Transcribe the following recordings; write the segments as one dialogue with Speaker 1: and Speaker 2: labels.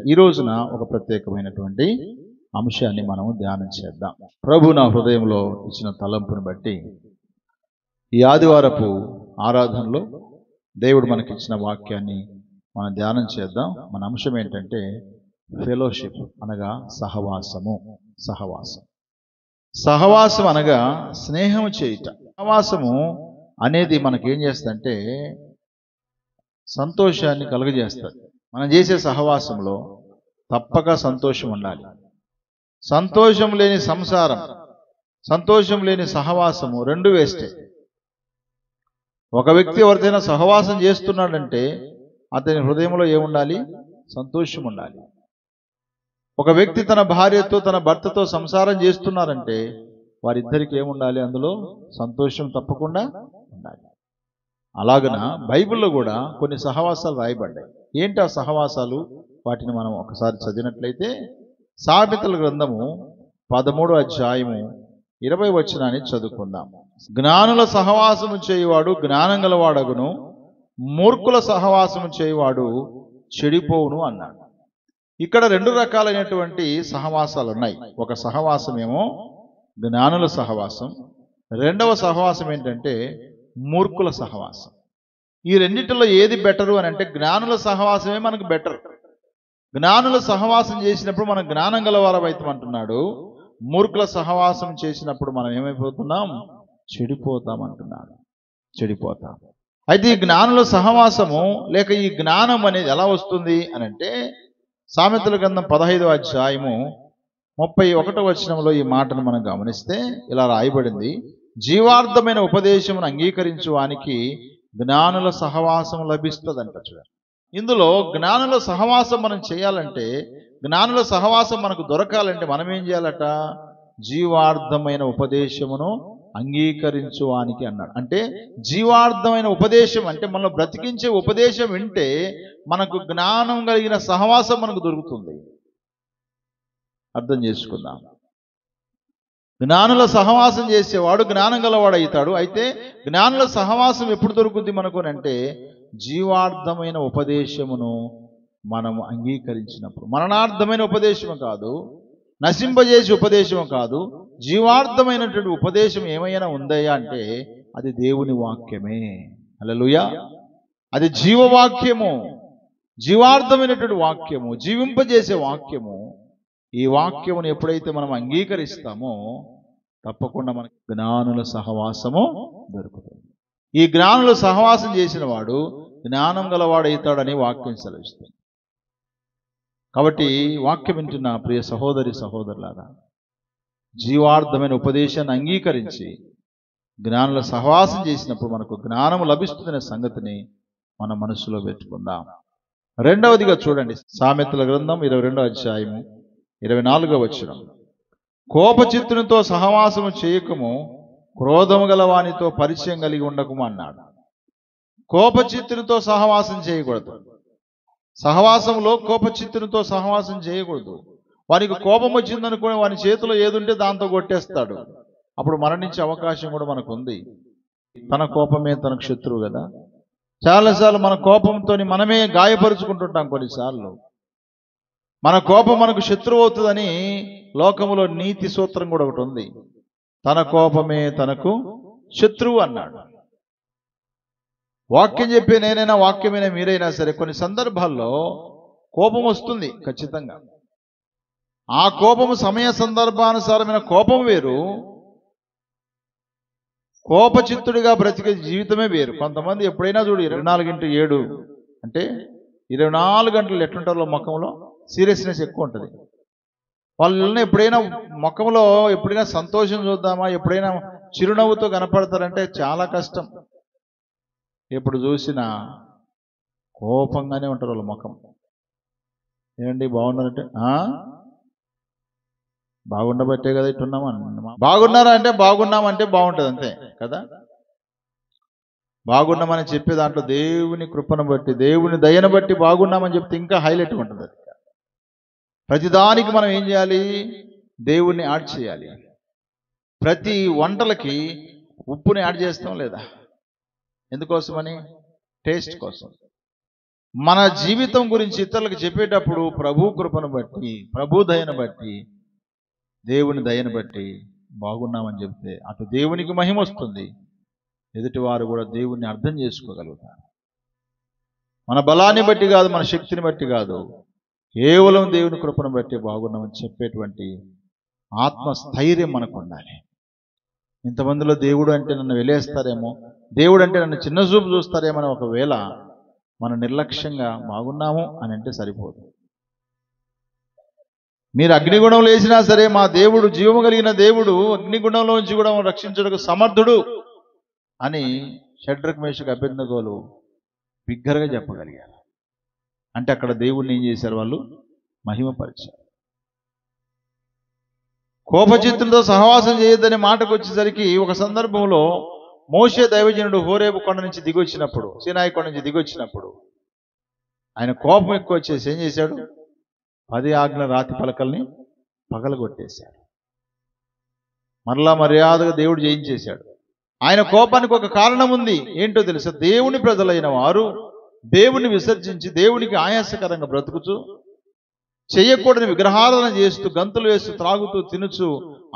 Speaker 1: ఈ రోజున ఒక ప్రత్యేకమైనటువంటి అంశాన్ని మనం ధ్యానం చేద్దాం. ప్రభు నా హృదయంలో ఇచ్చిన తలంపుని బట్టి ఈ ఆదివారపు ఆరాధనలో దేవుడు మనకిచ్చిన వాక్యాన్ని మనం ధ్యానం చేద్దాం. మన అంశం ఏంటంటే ఫెలోషిప్ అనగా సహవాసము. సహవాసం అనగా స్నేహం చేయుట. సహవాసము అనేది మనకేం చేస్తుందంటే సంతోషాన్ని కలుగజేస్తుంది. మనం చేసే సహవాసంలో తప్పక సంతోషం ఉండాలి. సంతోషం లేని సంసారం, సంతోషం లేని సహవాసము రెండు వేస్టే. ఒక వ్యక్తి ఎవరితోనైనా సహవాసం చేస్తున్నాడంటే అతని హృదయంలో ఏముండాలి? సంతోషం ఉండాలి. ఒక వ్యక్తి తన భార్యతో తన భర్తతో సంసారం చేస్తున్నారంటే వారిద్దరికి ఏముండాలి? అందులో సంతోషం తప్పకుండా ఉండాలి. అలాగన బైబిల్లో కూడా కొన్ని సహవాసాలు రాయబడ్డాయి. ఏంటి ఆ సహవాసాలు? వాటిని మనం ఒకసారి చదివినట్లయితే సామెతల గ్రంథము 13వ అధ్యాయము 20వ వచనాన్ని చదువుకుందాం. జ్ఞానుల సహవాసము చేయువాడు జ్ఞానం గలవాడగును, మూర్ఖుల సహవాసము చేయువాడు చెడిపోవును అన్నాడు. ఇక్కడ రెండు రకాలైనటువంటి సహవాసాలు ఉన్నాయి. ఒక సహవాసం ఏమో జ్ఞానుల సహవాసం, రెండవ సహవాసం ఏంటంటే మూర్ఖుల సహవాసం. ఈ రెండిటిలో ఏది బెటరు అని అంటే జ్ఞానుల సహవాసమే మనకు బెటర్. జ్ఞానుల సహవాసం చేసినప్పుడు మనం జ్ఞానం గలవారం అవుతామంటున్నాడు. మూర్ఖుల సహవాసం చేసినప్పుడు మనం ఏమైపోతున్నాం? చెడిపోతాం అంటున్నాడు. చెడిపోతాం. అయితే ఈ జ్ఞానుల సహవాసము లేక ఈ జ్ఞానం అనేది ఎలా వస్తుంది అని అంటే సామెతల గ్రంథం 15వ అధ్యాయము 31వ వచనంలో ఈ మాటను మనం గమనిస్తే ఇలా రాయబడింది: జీవార్థమైన ఉపదేశమును అంగీకరించు వానికి జ్ఞానుల సహవాసం లభిస్తుందంట. చూడండి, ఇందులో జ్ఞానుల సహవాసం మనం చేయాలంటే, జ్ఞానుల సహవాసం మనకు దొరకాలంటే మనం ఏం చేయాలట? జీవార్థమైన ఉపదేశమును అంగీకరించు వానికి అన్నాడు. అంటే జీవార్థమైన ఉపదేశం అంటే మనల్ని బ్రతికించే ఉపదేశం వింటే మనకు జ్ఞానం కలిగిన సహవాసం మనకు దొరుకుతుంది. అర్థం చేసుకుందాం. జ్ఞానుల సహవాసం చేసేవాడు జ్ఞానం గలవాడు అవుతాడు. అయితే జ్ఞానుల సహవాసం ఎప్పుడు దొరుకుతుంది మనకు అంటే జీవార్థమైన ఉపదేశమును మనము అంగీకరించినప్పుడు. మరణార్థమైన ఉపదేశము కాదు, నశింపజేసే ఉపదేశము కాదు, జీవార్థమైనటువంటి ఉపదేశం ఏమైనా ఉందయ్యా అంటే అది దేవుని వాక్యమే. హల్లెలూయా! అది జీవవాక్యము, జీవార్థమైనటువంటి వాక్యము, జీవింపజేసే వాక్యము. ఈ వాక్యమును ఎప్పుడైతే మనం అంగీకరిస్తామో తప్పకుండా మనకి జ్ఞానుల సహవాసము దొరుకుతుంది. ఈ జ్ఞానుల సహవాసం చేసిన వాడు జ్ఞానం గలవాడవుతాడని వాక్యం సెలవిస్తుంది. కాబట్టి వాక్యం వింటున్న ప్రియ సహోదరి సహోదరులారా, జీవార్థమైన ఉపదేశాన్ని అంగీకరించి జ్ఞానుల సహవాసం చేసినప్పుడు మనకు జ్ఞానం లభిస్తుందనే సంగతిని మన మనసులో పెట్టుకుందాం. రెండవదిగా చూడండి, సామెతల గ్రంథం 22వ అధ్యాయము 24వ వచనం: కోపచిత్తునితో సహవాసము చేయకము, క్రోధము గల వానితో పరిచయం కలిగి ఉండకము అన్నాడు. కోపచిత్తునితో సహవాసం చేయకూడదు. సహవాసంలో కోపచిత్తునితో సహవాసం చేయకూడదు. వానికి కోపం వచ్చిందనుకో, వాని చేతిలో ఏదుంటే దాంతో కొట్టేస్తాడు. అప్పుడు మరణించే అవకాశం కూడా మనకు ఉంది. తన కోపమే తనకు శత్రువు కదా. చాలాసార్లు మన కోపంతో మనమే గాయపరుచుకుంటుంటాం. కొన్నిసార్లు మన కోపం మనకు శత్రువు అవుతుందని లోకములో నీతి సూత్రం కూడా ఒకటి ఉంది. తన కోపమే తనకు శత్రువు అన్నాడు. వాక్యం చెప్పే నేనైనా, వాక్యమైనా మీరైనా సరే కొన్ని సందర్భాల్లో కోపం వస్తుంది ఖచ్చితంగా. ఆ కోపము సమయ సందర్భానుసారమైన కోపం వేరు, కోపచిత్తుడిగా బ్రతికే జీవితమే వేరు. కొంతమంది ఎప్పుడైనా చూడు 24x7 అంటే 24 గంటలు ఎట్లుంటారో ముఖంలో సీరియస్నెస్ ఎక్కువ ఉంటుంది. వాళ్ళని ఎప్పుడైనా ముఖంలో ఎప్పుడైనా సంతోషం చూద్దామా, ఎప్పుడైనా చిరునవ్వుతో కనపడతారంటే చాలా కష్టం. ఎప్పుడు చూసినా కోపంగానే ఉంటారు వాళ్ళ ముఖం. ఏమండి బాగున్నారంటే బాగుండబట్టే కదా ఇట్టున్నామా, బాగున్నారా అంటే బాగున్నామంటే బాగుంటుంది అంతే కదా. బాగున్నామని చెప్పే దాంట్లో దేవుని కృపను బట్టి, దేవుని దయను బట్టి బాగున్నామని చెప్తే ఇంకా హైలైట్ ఉంటుంది. అది ప్రతిదానికి మనం ఏం చేయాలి? దేవుణ్ణి యాడ్ చేయాలి. ప్రతి వంటలకి ఉప్పుని యాడ్ చేస్తాం లేదా? ఎందుకోసమని? టేస్ట్ కోసం. మన జీవితం గురించి ఇతరులకు చెప్పేటప్పుడు ప్రభు కృపను బట్టి, ప్రభు దయను బట్టి, దేవుని దయను బట్టి బాగున్నామని చెప్తే అటు దేవునికి మహిమ వస్తుంది, ఎదుటివారు కూడా దేవుణ్ణి అర్థం చేసుకోగలుగుతారు. మన బలాన్ని బట్టి కాదు, మన శక్తిని బట్టి కాదు, కేవలం దేవుని కృపను బట్టి బాగున్నామని చెప్పేటువంటి ఆత్మస్థైర్యం మనకు ఉండాలి. ఇంతమందిలో దేవుడు అంటే నన్ను వెలేస్తారేమో, దేవుడు అంటే నన్ను చిన్న చూపు చూస్తారేమో అని ఒకవేళ మనం నిర్లక్ష్యంగా బాగున్నాము అని అంటే సరిపోదు. మీరు అగ్నిగుణంలో వేసినా సరే మా దేవుడు జీవము కలిగిన దేవుడు అగ్నిగుణంలోంచి కూడా రక్షించడానికి సమర్థుడు అని షడ్రక్ మేషక్ అబేద్నెగోలు బిగ్గరగా చెప్పగలిగారు. అంటే అక్కడ దేవుడిని ఏం చేశారు? వాళ్ళు మహిమపరిచారు. కోపచిత్తులతో సహవాసం చేయొద్దనే మాటకు వచ్చేసరికి ఒక సందర్భంలో మోషే దైవజనుడు హోరేబు కొండ నుంచి దిగొచ్చినప్పుడు, సీనాయి కొండ నుంచి దిగొచ్చినప్పుడు ఆయన కోపం ఎక్కువ వచ్చేసి ఏం చేశాడు? 10 ఆజ్ఞల రాతి పలకల్ని పగలగొట్టేశాడు. మరలా మర్యాదగా దేవుడు జయించేశాడు. ఆయన కోపానికి ఒక కారణం ఉంది. ఏంటో తెలుసా? దేవుని ప్రజలైన వారు దేవుని విసర్జించి దేవునికి ఆయాసకరంగా బ్రతుకుచు, చెయ్యకూడని విగ్రహారాధన చేస్తూ, గంతులు వేస్తూ, త్రాగుతూ, తినుచు,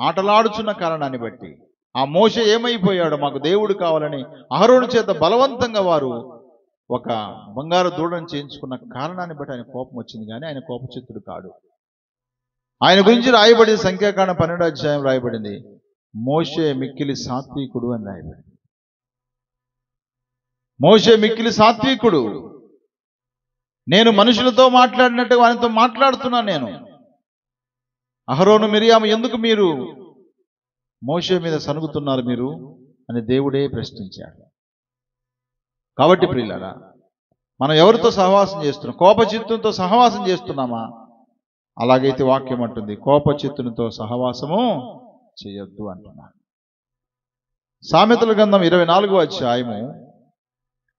Speaker 1: ఆటలాడుచున్న కారణాన్ని బట్టి ఆ మోషే ఏమైపోయాడు? మాకు దేవుడు కావాలని అహరోను చేత బలవంతంగా వారు ఒక బంగారు దూడను చేయించుకున్న కారణాన్ని బట్టి ఆయన కోపం వచ్చింది. కానీ ఆయన కోపచిత్తుడు కాడు. ఆయన గురించి రాయబడింది, సంఖ్యాకాండం 12వ అధ్యాయం రాయబడింది, మోషే మిక్కిలి సాత్వికుడు అని రాయబడింది. మోషే మిక్కిలి సాత్వికుడు. నేను మనుషులతో మాట్లాడినట్టుగా ఆయనతో మాట్లాడుతున్నాను. నేను అహరోను, మిరియాము, ఎందుకు మీరు మోషే మీద సనుగుతున్నారు మీరు అని దేవుడే ప్రశ్నించాడు. కాబట్టి ప్రియులారా, మనం ఎవరితో సహవాసం చేస్తున్నాం? కోపచిత్తునితో సహవాసం చేస్తున్నామా? అలాగైతే వాక్యం అంటుంది, కోపచిత్తునితో సహవాసము చేయొద్దు అంటున్నాడు. సామెతల గ్రంథం 24వ అధ్యాయము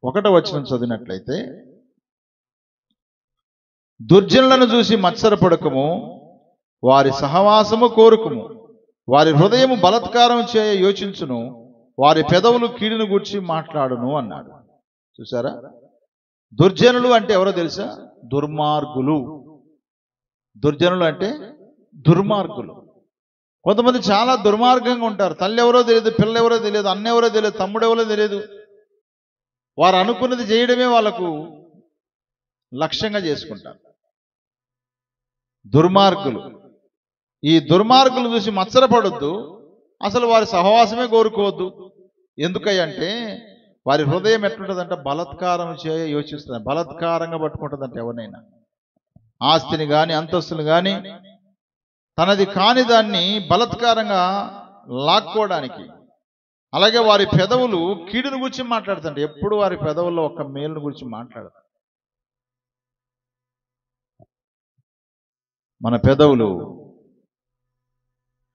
Speaker 1: 1వ వచనం చదివినట్లయితే, దుర్జనులను చూసి మత్సరపడకము, వారి సహవాసము కోరుకుము, వారి హృదయము బలత్కారం చేయ యోచించును, వారి పెదవులు కీడును గూర్చి మాట్లాడును అన్నాడు. చూసారా? దుర్జనులు అంటే ఎవరో తెలుసా? దుర్మార్గులు. దుర్జనులు అంటే దుర్మార్గులు. కొంతమంది చాలా దుర్మార్గంగా ఉంటారు. తల్లి ఎవరో తెలియదు, పిల్ల ఎవరో తెలియదు, అన్న ఎవరో తెలియదు, తమ్ముడు ఎవరో తెలియదు. వారు అనుకున్నది చేయడమే వాళ్ళకు లక్ష్యంగా చేసుకుంటారు. దుర్మార్గులు. ఈ దుర్మార్గులు చూసి మత్సరపడొద్దు, అసలు వారి సహవాసమే కోరుకోవద్దు. ఎందుకంటే వారి హృదయం ఎట్లుంటుందంటే బలత్కారం చేయ యోచిస్తుంది. బలత్కారంగా పట్టుకుంటుందంటే ఎవరినైనా, ఆస్తిని కానీ అంతస్తుని కానీ తనది కాని దాన్ని బలత్కారంగా లాక్కోవడానికి. అలాగే వారి పెదవులు కీడును గురించి మాట్లాడుతుంటే ఎప్పుడు వారి పెదవుల్లో ఒక్క మేలును గురించి మాట్లాడతారు. మన పెదవులు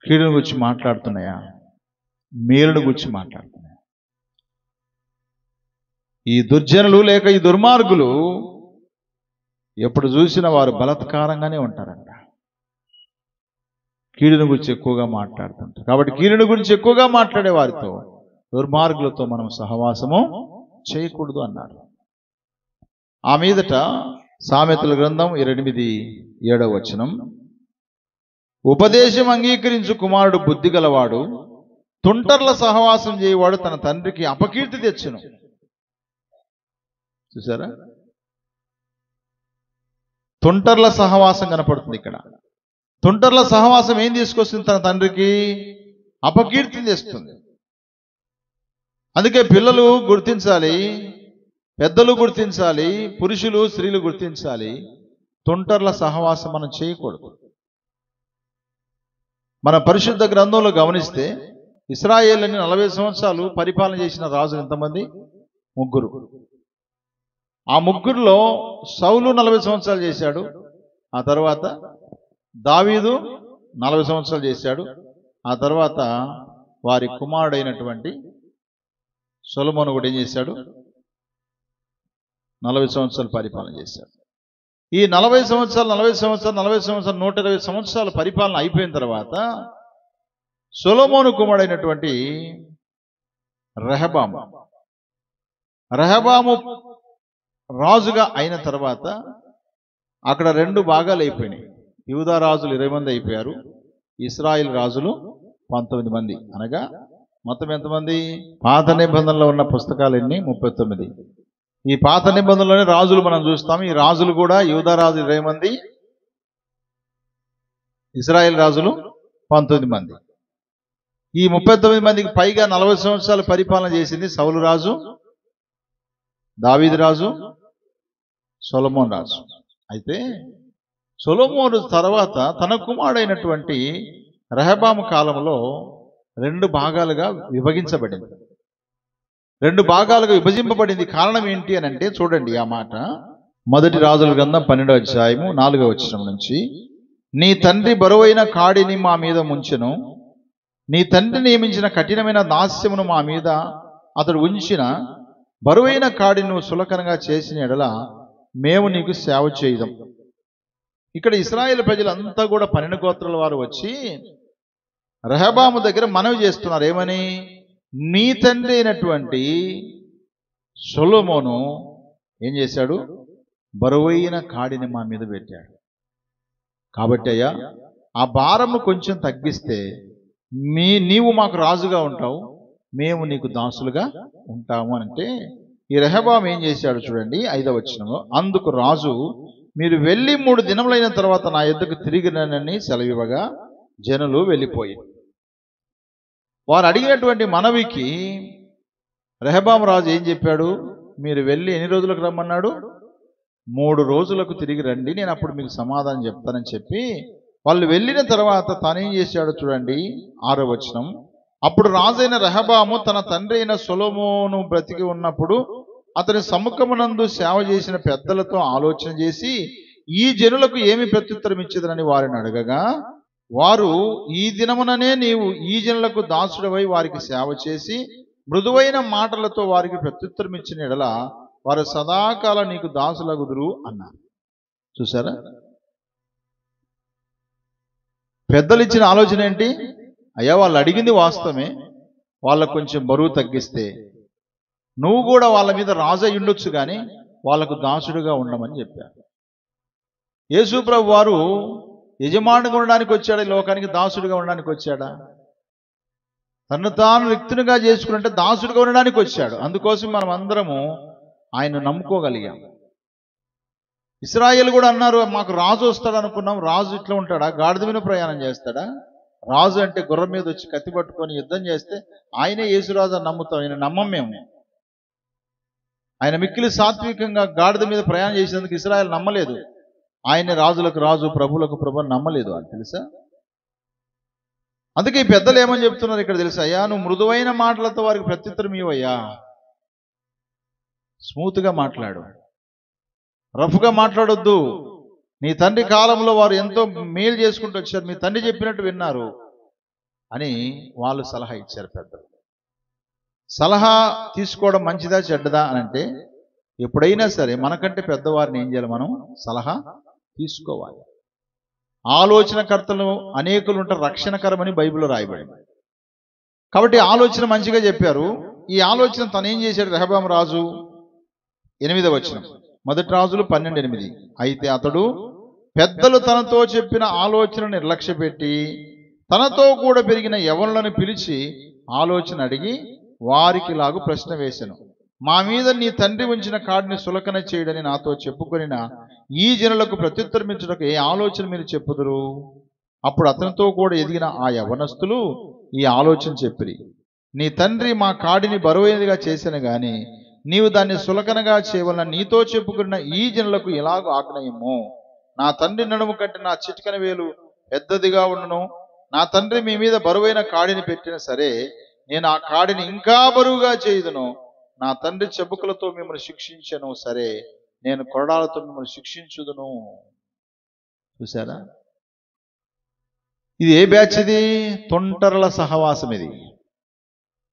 Speaker 1: కీడును గురించి మాట్లాడుతున్నాయా, మేలును గురించి మాట్లాడుతున్నాయా? ఈ దుర్జనులు లేక ఈ దుర్మార్గులు ఎప్పుడు చూసినా వారు బలత్కారంగానే ఉంటారంట. కీడును గురించి ఎక్కువగా మాట్లాడుతుంటారు. కాబట్టి కీడును గురించి ఎక్కువగా మాట్లాడే వారితో, దుర్మార్గులతో మనం సహవాసము చేయకూడదు అన్నారు. ఆ మీదట సామెతల గ్రంథం 28:7వ వచనం, ఉపదేశం అంగీకరించు కుమారుడు బుద్ధి గలవాడు, తుంటర్ల సహవాసం చేయవాడు తన తండ్రికి అపకీర్తి తెచ్చును. చూసారా? తుంటర్ల సహవాసం కనపడుతుంది ఇక్కడ. తుంటర్ల సహవాసం ఏం తీసుకొస్తుంది? తన తండ్రికి అపకీర్తిని తెస్తుంది. అందుకే పిల్లలు గుర్తించాలి, పెద్దలు గుర్తించాలి, పురుషులు స్త్రీలు గుర్తించాలి, తుంటర్ల సహవాసం మనం చేయకూడదు. మన పరిశుద్ధ గ్రంథంలో గమనిస్తే ఇశ్రాయేలుని 40 సంవత్సరాలు పరిపాలన చేసిన రాజులు ఎంతమంది? 3. ఆ 3లో సౌలు 40 సంవత్సరాలు చేశాడు. ఆ తర్వాత దావీదు 40 సంవత్సరాలు చేశాడు. ఆ తర్వాత వారి కుమారుడైనటువంటి సొలొమోను కూడా ఏం చేశాడు? 40 సంవత్సరాలు పరిపాలన చేశాడు. ఈ 40 సంవత్సరాలు 120 సంవత్సరాల పరిపాలన అయిపోయిన తర్వాత సొలొమోను కుమారుడైనటువంటి రెహబాము రాజుగా అయిన తర్వాత అక్కడ 2 భాగాలు అయిపోయినాయి. యూదా రాజులు 20 మంది అయిపోయారు, ఇశ్రాయేల్ రాజులు 19 మంది. అనగా మొత్తం ఎంతమంది? పాత నిబంధనలో ఉన్న పుస్తకాలు ఎన్ని? 39. ఈ పాత నిబంధనలోని రాజులు మనం చూస్తాం. ఈ రాజులు కూడా యూదా రాజులు 20 మంది, ఇశ్రాయేల్ రాజులు 19 మంది. ఈ 39 మందికి పైగా 40 సంవత్సరాలు పరిపాలన చేసింది సౌలు రాజు, దావీదు రాజు, సొలొమోను రాజు. అయితే సొలొమోను తర్వాత తన కుమారుడైనటువంటి రెహబాము కాలంలో 2 భాగాలుగా విభజించబడింది. 2 భాగాలుగా విభజింపబడింది. కారణం ఏంటి అని అంటే చూడండి ఆ మాట. మొదటి రాజుల గ్రంథం 12వ అధ్యాయము 4వ వచనం నుంచి, నీ తండ్రి బరువైన కాడిని మా మీద ముంచెను, నీ తండ్రి నియమించిన కఠినమైన దాస్యమును మా మీద అతడు ఉంచిన బరువైన కాడిని నువ్వు సులకనగా చేసిన ఎడల మేము నీకు సేవ చేయదాం. ఇక్కడ ఇశ్రాయేలు ప్రజలంతా కూడా 12 గోత్రాల వారు వచ్చి రెహబాము దగ్గర మనవి చేస్తున్నారు. ఏమని? నీ తండ్రి అయినటువంటి సొలొమోను ఏం చేశాడు? బరువైన కాడిని మా మీద పెట్టాడు. కాబట్టి అయ్యా, ఆ భారంను కొంచెం తగ్గిస్తే నీవు మాకు రాజుగా ఉంటావు, మేము నీకు దాసులుగా ఉంటాము అంటే, ఈ రెహబాము ఏం చేశాడు చూడండి 5వ వచనంలో, అందుకు రాజు, మీరు వెళ్ళి 3 దినములైన తర్వాత నా యొద్దకు తిరిగినని సెలవివ్వగా జనులు వెళ్ళిపోయి. వారు అడిగినటువంటి మనవికి రెహబాము రాజు ఏం చెప్పాడు? మీరు వెళ్ళి ఎన్ని రోజులకు రమ్మన్నాడు? 3 రోజులకు తిరిగి రండి, నేను అప్పుడు మీకు సమాధానం చెప్తానని చెప్పి వాళ్ళు వెళ్ళిన తర్వాత తానేం చేశాడు చూడండి 6వ వచనం, అప్పుడు రాజైన రెహబాము తన తండ్రి అయిన సొలొమోను బ్రతికి ఉన్నప్పుడు అతని సముఖమునందు సేవ చేసిన పెద్దలతో ఆలోచన చేసి ఈ జనులకు ఏమి ప్రత్యుత్తరం ఇచ్చేదనని వారిని అడగగా, వారు, ఈ దినముననే నీవు ఈ జనులకు దాసుడవై వారికి సేవ చేసి మృదువైన మాటలతో వారికి ప్రత్యుత్తరం ఇచ్చిన ఎడల వారు సదాకాలం నీకు దాసులగుదురు అన్నారు. చూసారా? పెద్దలు ఇచ్చిన ఆలోచన ఏంటి? అయ్యా, వాళ్ళు అడిగింది వాస్తవమే, వాళ్ళకు కొంచెం బరువు తగ్గిస్తే నువ్వు కూడా వాళ్ళ మీద రాజు అయి ఉండొచ్చు, కానీ వాళ్ళకు దాసుడుగా ఉండమని చెప్పారు. యేసు ప్రభు వారు యజమానుగా ఉండడానికి వచ్చాడా? లోకానికి దాసుడిగా ఉండడానికి వచ్చాడా? తను తాను రిక్తునిగా చేసుకున్నట్టే దాసుడిగా ఉండడానికి వచ్చాడు. అందుకోసం మనం అందరము ఆయన నమ్ముకోగలిగాం. ఇశ్రాయేలు కూడా అన్నారు, మాకు రాజు వస్తాడు అనుకున్నాం. రాజు ఇట్లా ఉంటాడా? గాడిద మీద ప్రయాణం చేస్తాడా? రాజు అంటే గుర్రం మీద వచ్చి కత్తి పట్టుకొని యుద్ధం చేస్తే ఆయనే యేసురాజు అని నమ్ముతాం. ఆయన నమ్మం మేము. ఆయన మిక్కిలి సాత్వికంగా గాడిద మీద ప్రయాణం చేసేందుకు ఇశ్రాయేలు నమ్మలేదు. ఆయన రాజులకు రాజు, ప్రభులకు ప్రభు నమ్మలేదు. అది తెలుసా? అందుకే ఈ పెద్దలు ఏమని చెప్తున్నారు ఇక్కడ తెలుసా? అయ్యా, నువ్వు మృదువైన మాటలతో వారికి ప్రత్యుత్తరం ఇవ్వయ్యా, స్మూత్గా మాట్లాడు, రఫ్గా మాట్లాడొద్దు. నీ తండ్రి కాలంలో వారు ఎంతో మేలు చేసుకుంటూ వచ్చారు, మీ తండ్రి చెప్పినట్టు విన్నారు అని వాళ్ళు సలహా ఇచ్చారు. పెద్దలు సలహా తీసుకోవడం మంచిదా చెడ్డదా అని అంటే, ఎప్పుడైనా సరే మనకంటే పెద్దవారిని ఏం చేయాలి? మనం సలహా తీసుకోవాలి. ఆలోచనకర్తలు అనేకులు ఉంటారు, రక్షణకరమని బైబిల్లో రాయబడింది. కాబట్టి ఆలోచన మంచిగా చెప్పారు. ఈ ఆలోచన తను ఏం చేశాడు రెహబాము రాజు? 8వ వచనం, మొదటి రాజులు 12:8. అయితే అతడు పెద్దలు తనతో చెప్పిన ఆలోచన నిర్లక్ష్యపెట్టి తనతో కూడా పెరిగిన యవనులను పిలిచి ఆలోచన అడిగి వారికి లాగు ప్రశ్న వేశాను, మా మీద నీ తండ్రి ఉంచిన కాడిని సులకన చేయడని నాతో చెప్పుకొనిన ఈ జనులకు ప్రత్యుత్తరమించుటకు ఏ ఆలోచన మీరు చెప్పుదురు? అప్పుడు అతనితో కూడా ఎదిగిన ఆ యవనస్తులు ఈ ఆలోచన చెప్పిరి, నీ తండ్రి మా కాడిని బరువైనదిగా చేశాను గాని నీవు దాన్ని సులకనగా చేయవలన నీతో చెప్పుకున్న ఈ జనులకు ఎలాగో ఆజ్ఞయము. నా తండ్రి నడుము కంటే నా చిటికన వేలు పెద్దదిగా ఉండును. నా తండ్రి మీ మీద బరువైన కాడిని పెట్టిన సరే నేను ఆ కాడిని ఇంకా బరువుగా చేయుదును. నా తండ్రి చెబుకలతో మిమ్మల్ని శిక్షించను సరే నేను కొరడాలతో మిమ్మల్ని శిక్షించుదును. చూసారా? ఇది ఏ బ్యాచ్? ఇది తొంటరల సహవాసం. ఇది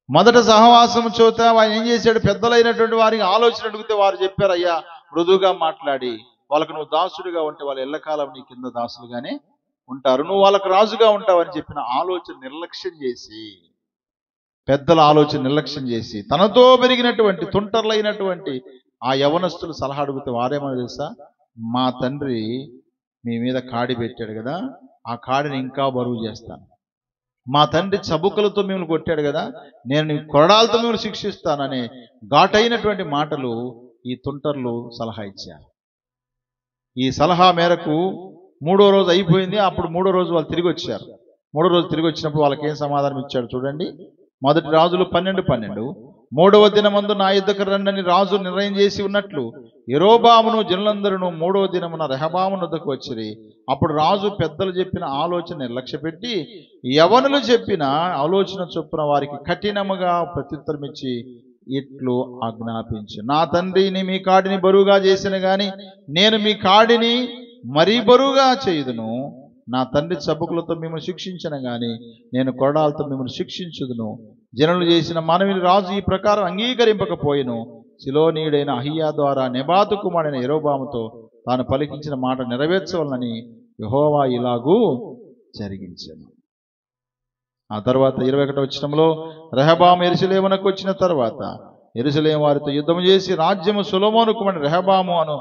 Speaker 1: మొదట సహవాసం చోత ఆయన ఏం చేశాడు? పెద్దలైనటువంటి వారికి ఆలోచన అడిగితే వారు చెప్పారు, అయ్యా మృదువుగా మాట్లాడి వాళ్ళకు నువ్వు దాసుడిగా ఉంటే వాళ్ళు ఎల్లకాలం నీ కింద దాసులుగానే ఉంటారు, నువ్వు వాళ్ళకు రాజుగా ఉంటావని చెప్పిన ఆలోచన నిర్లక్ష్యం చేసి, పెద్దల ఆలోచన నిర్లక్ష్యం చేసి తనతో పెరిగినటువంటి తొంటర్లైనటువంటి ఆ యవనస్తులు సలహా అడిగితే వారేమో తెలుసా, మా తండ్రి మీ మీద కాడి పెట్టాడు కదా, ఆ కాడిని ఇంకా బరువు చేస్తాను. మా తండ్రి చబుకలతో మిమ్మల్ని కొట్టాడు కదా, నేను నీ కొరడాలతో మిమ్మల్ని శిక్షిస్తాననే ఘాటైనటువంటి మాటలు ఈ తుంటర్లు సలహా ఇచ్చారు. ఈ సలహా మేరకు 3వ రోజు అయిపోయింది. అప్పుడు 3వ రోజు వాళ్ళు తిరిగి వచ్చారు. 3వ రోజు తిరిగి వచ్చినప్పుడు వాళ్ళకి ఏం సమాధానం ఇచ్చాడు చూడండి. 1 రాజులు 12:12 3వ దినమందు నా యుద్ధకు రండని రాజు నిర్ణయం చేసి ఉన్నట్లు యెరోబామును జనులందరూ 3వ దినమున రెహబాము వద్దకు వచ్చిరి. అప్పుడు రాజు పెద్దలు చెప్పిన ఆలోచన నిర్లక్ష్యపెట్టి యవనులు చెప్పిన ఆలోచన చొప్పున వారికి కఠినముగా ప్రత్యుత్తరం ఇచ్చి ఇట్లు ఆజ్ఞాపించు, నా తండ్రిని మీ కాడిని బరువుగా చేసిన గాని నేను మీ కాడిని మరీ బరువుగా చేయుదును. నా తండ్రి చబుకులతో మిమ్మల్ని శిక్షించిన గాని నేను కొరడాలతో మిమ్మల్ని శిక్షించుదును. జనులు చేసిన మనవిని రాజు ఈ ప్రకారం అంగీకరింపకపోయెను. సిలోనీయుడైన అహియా ద్వారా నెబాతు కుమారుడైన యెరోబాముతో తాను పలికించిన మాట నెరవేర్చవలనని యెహోవా ఇలాగూ జరిగించెను. ఆ తర్వాత 21వ వచనంలో రెహబాము యెరూషలేమునకు వచ్చిన తర్వాత యెరూషలేము వారితో యుద్ధము చేసి రాజ్యము సొలొమోను కుమారుడు రెహబాము అను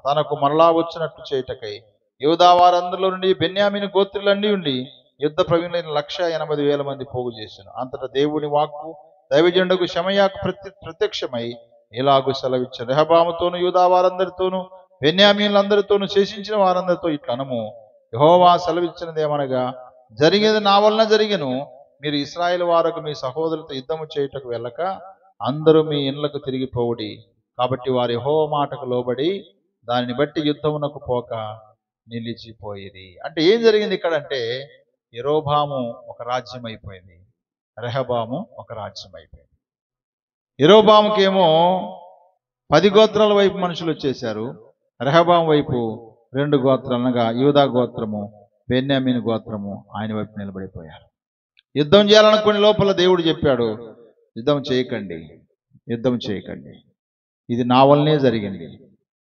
Speaker 1: తనకు మరలా వచ్చినట్టు చేయుటకై యూదా వారందరిలో నుండి బెన్యామీను గోత్రులన్నీ ఉండి యుద్ధ ప్రవీణులైన 180,000 మంది పోగు చేశాను. అంతటా దేవుని వాక్కు దైవజనుడకు షమయాకు ప్రత్యక్షమై ఇలాగూ సెలవిచ్చాను, రెహబాముతోను యూదా వారందరితోనూ బెన్యామీనులందరితోనూ శేషించిన వారందరితో ఇట్లా అనము, యెహోవా సెలవిచ్చినదేమనగా జరిగేది నా వలన జరిగెను. మీరు ఇశ్రాయేలు వారికి మీ సహోదరులతో యుద్ధము చేయుటకు వెళ్ళక అందరూ మీ ఇండ్లకు తిరిగిపోవుడి. కాబట్టి వారి యెహోవా మాటకు లోబడి దానిని బట్టి యుద్ధమునకు పోక నిలిచిపోయిరి. అంటే ఏం జరిగింది ఇక్కడ అంటే, యెరోబాము ఒక రాజ్యం అయిపోయింది, రెహబాము ఒక రాజ్యం అయిపోయింది. యెరోబాముకేమో 10 గోత్రాల వైపు మనుషులు వచ్చేశారు. రెహబాము వైపు 2 గోత్రాలు అనగా యూదా గోత్రము బెన్యామీను గోత్రము ఆయన వైపు నిలబడిపోయారు. యుద్ధం చేయాలనుకునే లోపల దేవుడు చెప్పాడు, యుద్ధం చేయకండి, యుద్ధం చేయకండి, ఇది నా వల్లనే జరిగింది,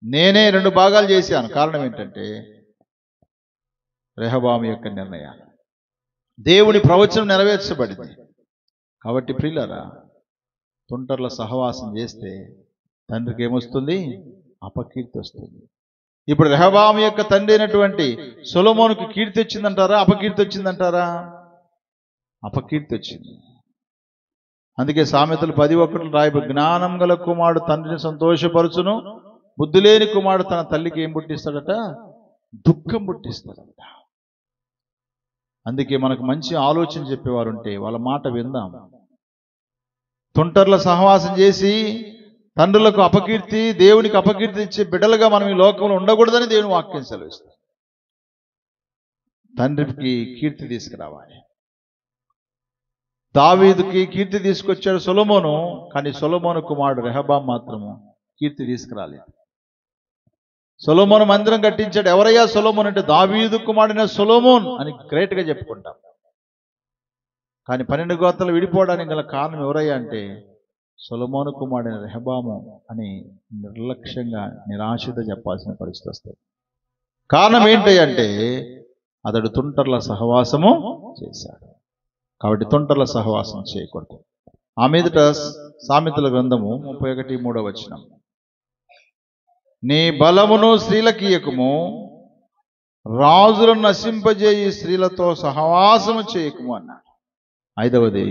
Speaker 1: నేనే 2 భాగాలు చేశాను. కారణం ఏంటంటే రెహబాము యొక్క నిర్ణయాలు. దేవుని ప్రవచనం నెరవేర్చబడింది. కాబట్టి ప్రియులారా, తుంటర్ల సహవాసం చేస్తే తండ్రికి ఏమొస్తుంది? అపకీర్తి వస్తుంది. ఇప్పుడు రెహబాము యొక్క తండ్రి అయినటువంటి సొలొమోనుకు కీర్తి వచ్చిందంటారా, అపకీర్తి వచ్చిందంటారా? అపకీర్తి వచ్చింది. అందుకే సామెతలు 10:1 రాయబడి, జ్ఞానం గల కుమారుడు తండ్రిని సంతోషపరచును, బుద్ధి లేని కుమారుడు తన తల్లికి ఏం పుట్టిస్తాడట? దుఃఖం పుట్టిస్తాడట. అందుకే మనకు మంచి ఆలోచన చెప్పేవారు ఉంటే వాళ్ళ మాట విందాం. తుంటర్ల సహవాసం చేసి తండ్రులకు అపకీర్తి, దేవునికి అపకీర్తి ఇచ్చే బిడ్డలుగా మనం ఈ లోకంలో ఉండకూడదని దేవుని వాక్యం సెలవిస్తుంది. తండ్రికి కీర్తి తీసుకురావాలి. దావీదుకి కీర్తి తీసుకొచ్చాడు సొలొమోను, కానీ సొలొమోను కుమారుడు రెహబాము మాత్రము కీర్తి తీసుకురాలేదు. సొలొమోను మందిరం కట్టించాడు. ఎవరయ్యా సొలొమోన్ అంటే, దావీదు కుమారుడైన సొలొమోన్ అని గ్రేట్గా చెప్పుకుంటాం. కానీ 12 గోత్రాలు విడిపోవడానికి గల కారణం ఎవరయ్యా అంటే, సొలొమోను కుమారుడైన రెహబాము అని నిర్లక్ష్యంగా నిరాశతో చెప్పాల్సిన పరిస్థితి వస్తుంది. కారణం ఏంటంటే అతడు తుంటర్ల సహవాసము చేశాడు. కాబట్టి తుంటర్ల సహవాసం చేయకూడదు. ఆ మీదట సామెతల గ్రంథము 31:3 వచనం, నీ బలమును స్త్రీలకియకుము, రాజులను నశింపజేయి స్త్రీలతో సహవాసము చేయకుము అన్నాడు. 5వది,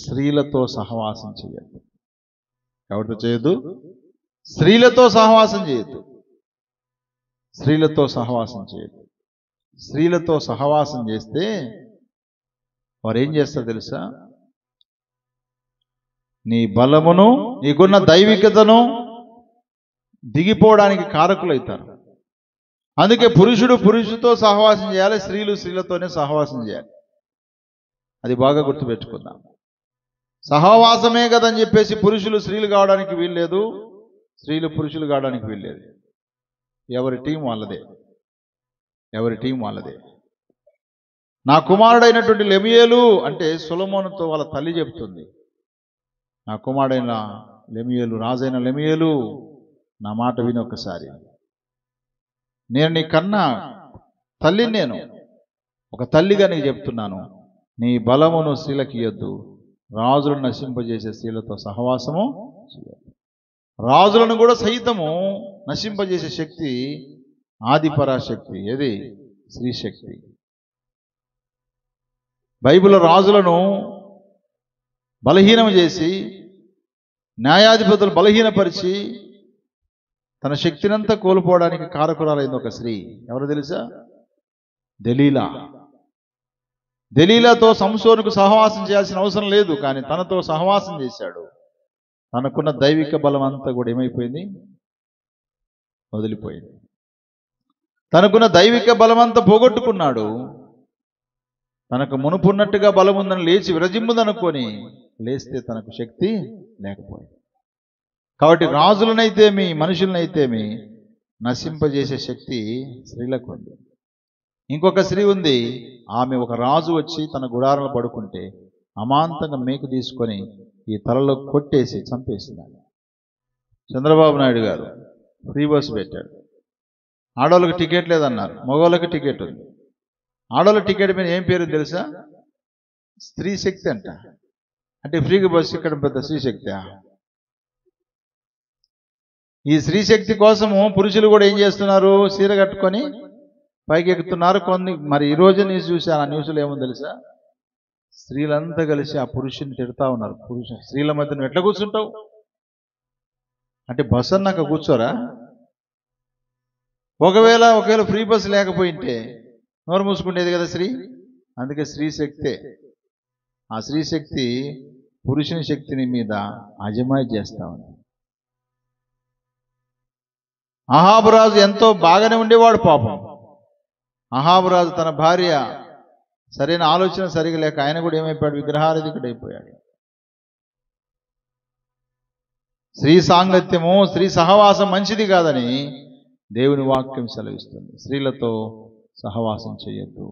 Speaker 1: స్త్రీలతో సహవాసం చేయద్దు. ఎవరితో చేయొద్దు? స్త్రీలతో సహవాసం చేయొద్దు. స్త్రీలతో సహవాసం చేయొద్దు. స్త్రీలతో సహవాసం చేస్తే వారు ఏం చేస్తారు తెలుసా? నీ బలమును, నీకున్న దైవికతను దిగిపోవడానికి కారకులవుతారు. అందుకే పురుషుడు పురుషుతో సహవాసం చేయాలి, స్త్రీలు స్త్రీలతోనే సహవాసం చేయాలి. అది బాగా గుర్తుపెట్టుకుందాం. సహవాసమే కదని చెప్పేసి పురుషులు స్త్రీలు కావడానికి వీల్లేదు, స్త్రీలు పురుషులు కావడానికి వీల్లేదు. ఎవరి టీం వాళ్ళదే, ఎవరి టీం వాళ్ళదే. నా కుమారుడైనటువంటి లెమియేలు అంటే సొలొమోనుతో వాళ్ళ తల్లి చెప్తుంది, నా కుమారుడైన లెమియేలు, రాజైన లెమియేలు, నా మాట విని ఒక్కసారి, నేను నీ కన్నా తల్లిని, నేను ఒక తల్లిగా నీకు చెప్తున్నాను, నీ బలమును స్త్రీలకి ఇయ్యొద్దు, రాజులను నశింపజేసే స్త్రీలతో సహవాసము చేయొద్దు. రాజులను కూడా సైతము నశింపజేసే శక్తి ఆదిపరాశక్తి, ఏది? స్త్రీ శక్తి. బైబిల్ రాజులను బలహీనం చేసి, న్యాయాధిపతులు బలహీనపరిచి తన శక్తినంతా కోల్పోవడానికి కారకురాలైంది ఒక స్త్రీ. ఎవరు తెలుసా? దెలీలా. దెలీలాతో సంసోనుకు సహవాసం చేయాల్సిన అవసరం లేదు, కానీ తనతో సహవాసం చేశాడు. తనకున్న దైవిక బలం అంతా కూడా ఏమైపోయింది? వదిలిపోయింది. తనకున్న దైవిక బలమంతా పోగొట్టుకున్నాడు. తనకు మునుపున్నట్టుగా బలం ఉందని లేచి విరజిమ్ముదనుకొని లేస్తే తనకు శక్తి లేకపోయింది. కాబట్టి రాజులనైతేమి మనుషులనైతేమి నశింపజేసే శక్తి స్త్రీలకు ఉంది. ఇంకొక స్త్రీ ఉంది, ఆమె ఒక రాజు వచ్చి తన గుడారంలో పడుకుంటే అమాంతంగా మేకు తీసుకొని ఈ తలలో కొట్టేసి చంపేసింది. చంద్రబాబు నాయుడు గారు ఫ్రీ బస్సు పెట్టాడు. ఆడవాళ్ళకి టికెట్ లేదన్నారు, మగవాళ్ళకి టికెట్ ఉంది. ఆడవాళ్ళ టికెట్ మీద ఏం పేరు తెలుసా? స్త్రీ శక్తి అంట. అంటే ఫ్రీగా బస్సు ఇక్కడ పెద్ద స్త్రీ శక్తి. ఈ స్త్రీ శక్తి కోసము పురుషులు కూడా ఏం చేస్తున్నారు? చీర కట్టుకొని పైకి ఎక్కుతున్నారు. కొన్ని మరి ఈ రోజు న్యూస్ చూశాను. ఆ న్యూస్లో ఏమో తెలుసా? స్త్రీలంతా కలిసి ఆ పురుషుని తిడతా ఉన్నారు. స్త్రీల మధ్య నువ్వు ఎట్లా కూర్చుంటావు అంటే బస్సు అన్నాక కూర్చోరా? ఒకవేళ ఫ్రీ బస్సు లేకపోయింటే నోరు మూసుకుంటేది కదా స్త్రీ. అందుకే స్త్రీ శక్తే. ఆ స్త్రీ శక్తి పురుషుని శక్తిని మీద అజమాయి చేస్తా ఉంది. అహాబురాజు ఎంతో బాగానే ఉండేవాడు పాపం. అహాబురాజు తన భార్య సరైన ఆలోచన సరిగా లేక ఆయన కూడా ఏమైపోయాడు? విగ్రహారాధికుడు అయిపోయాడు. స్త్రీ సాంగత్యము, స్త్రీ సహవాసం మంచిది కాదని దేవుని వాక్యం సెలవిస్తుంది. స్త్రీలతో సహవాసం చేయొద్దు.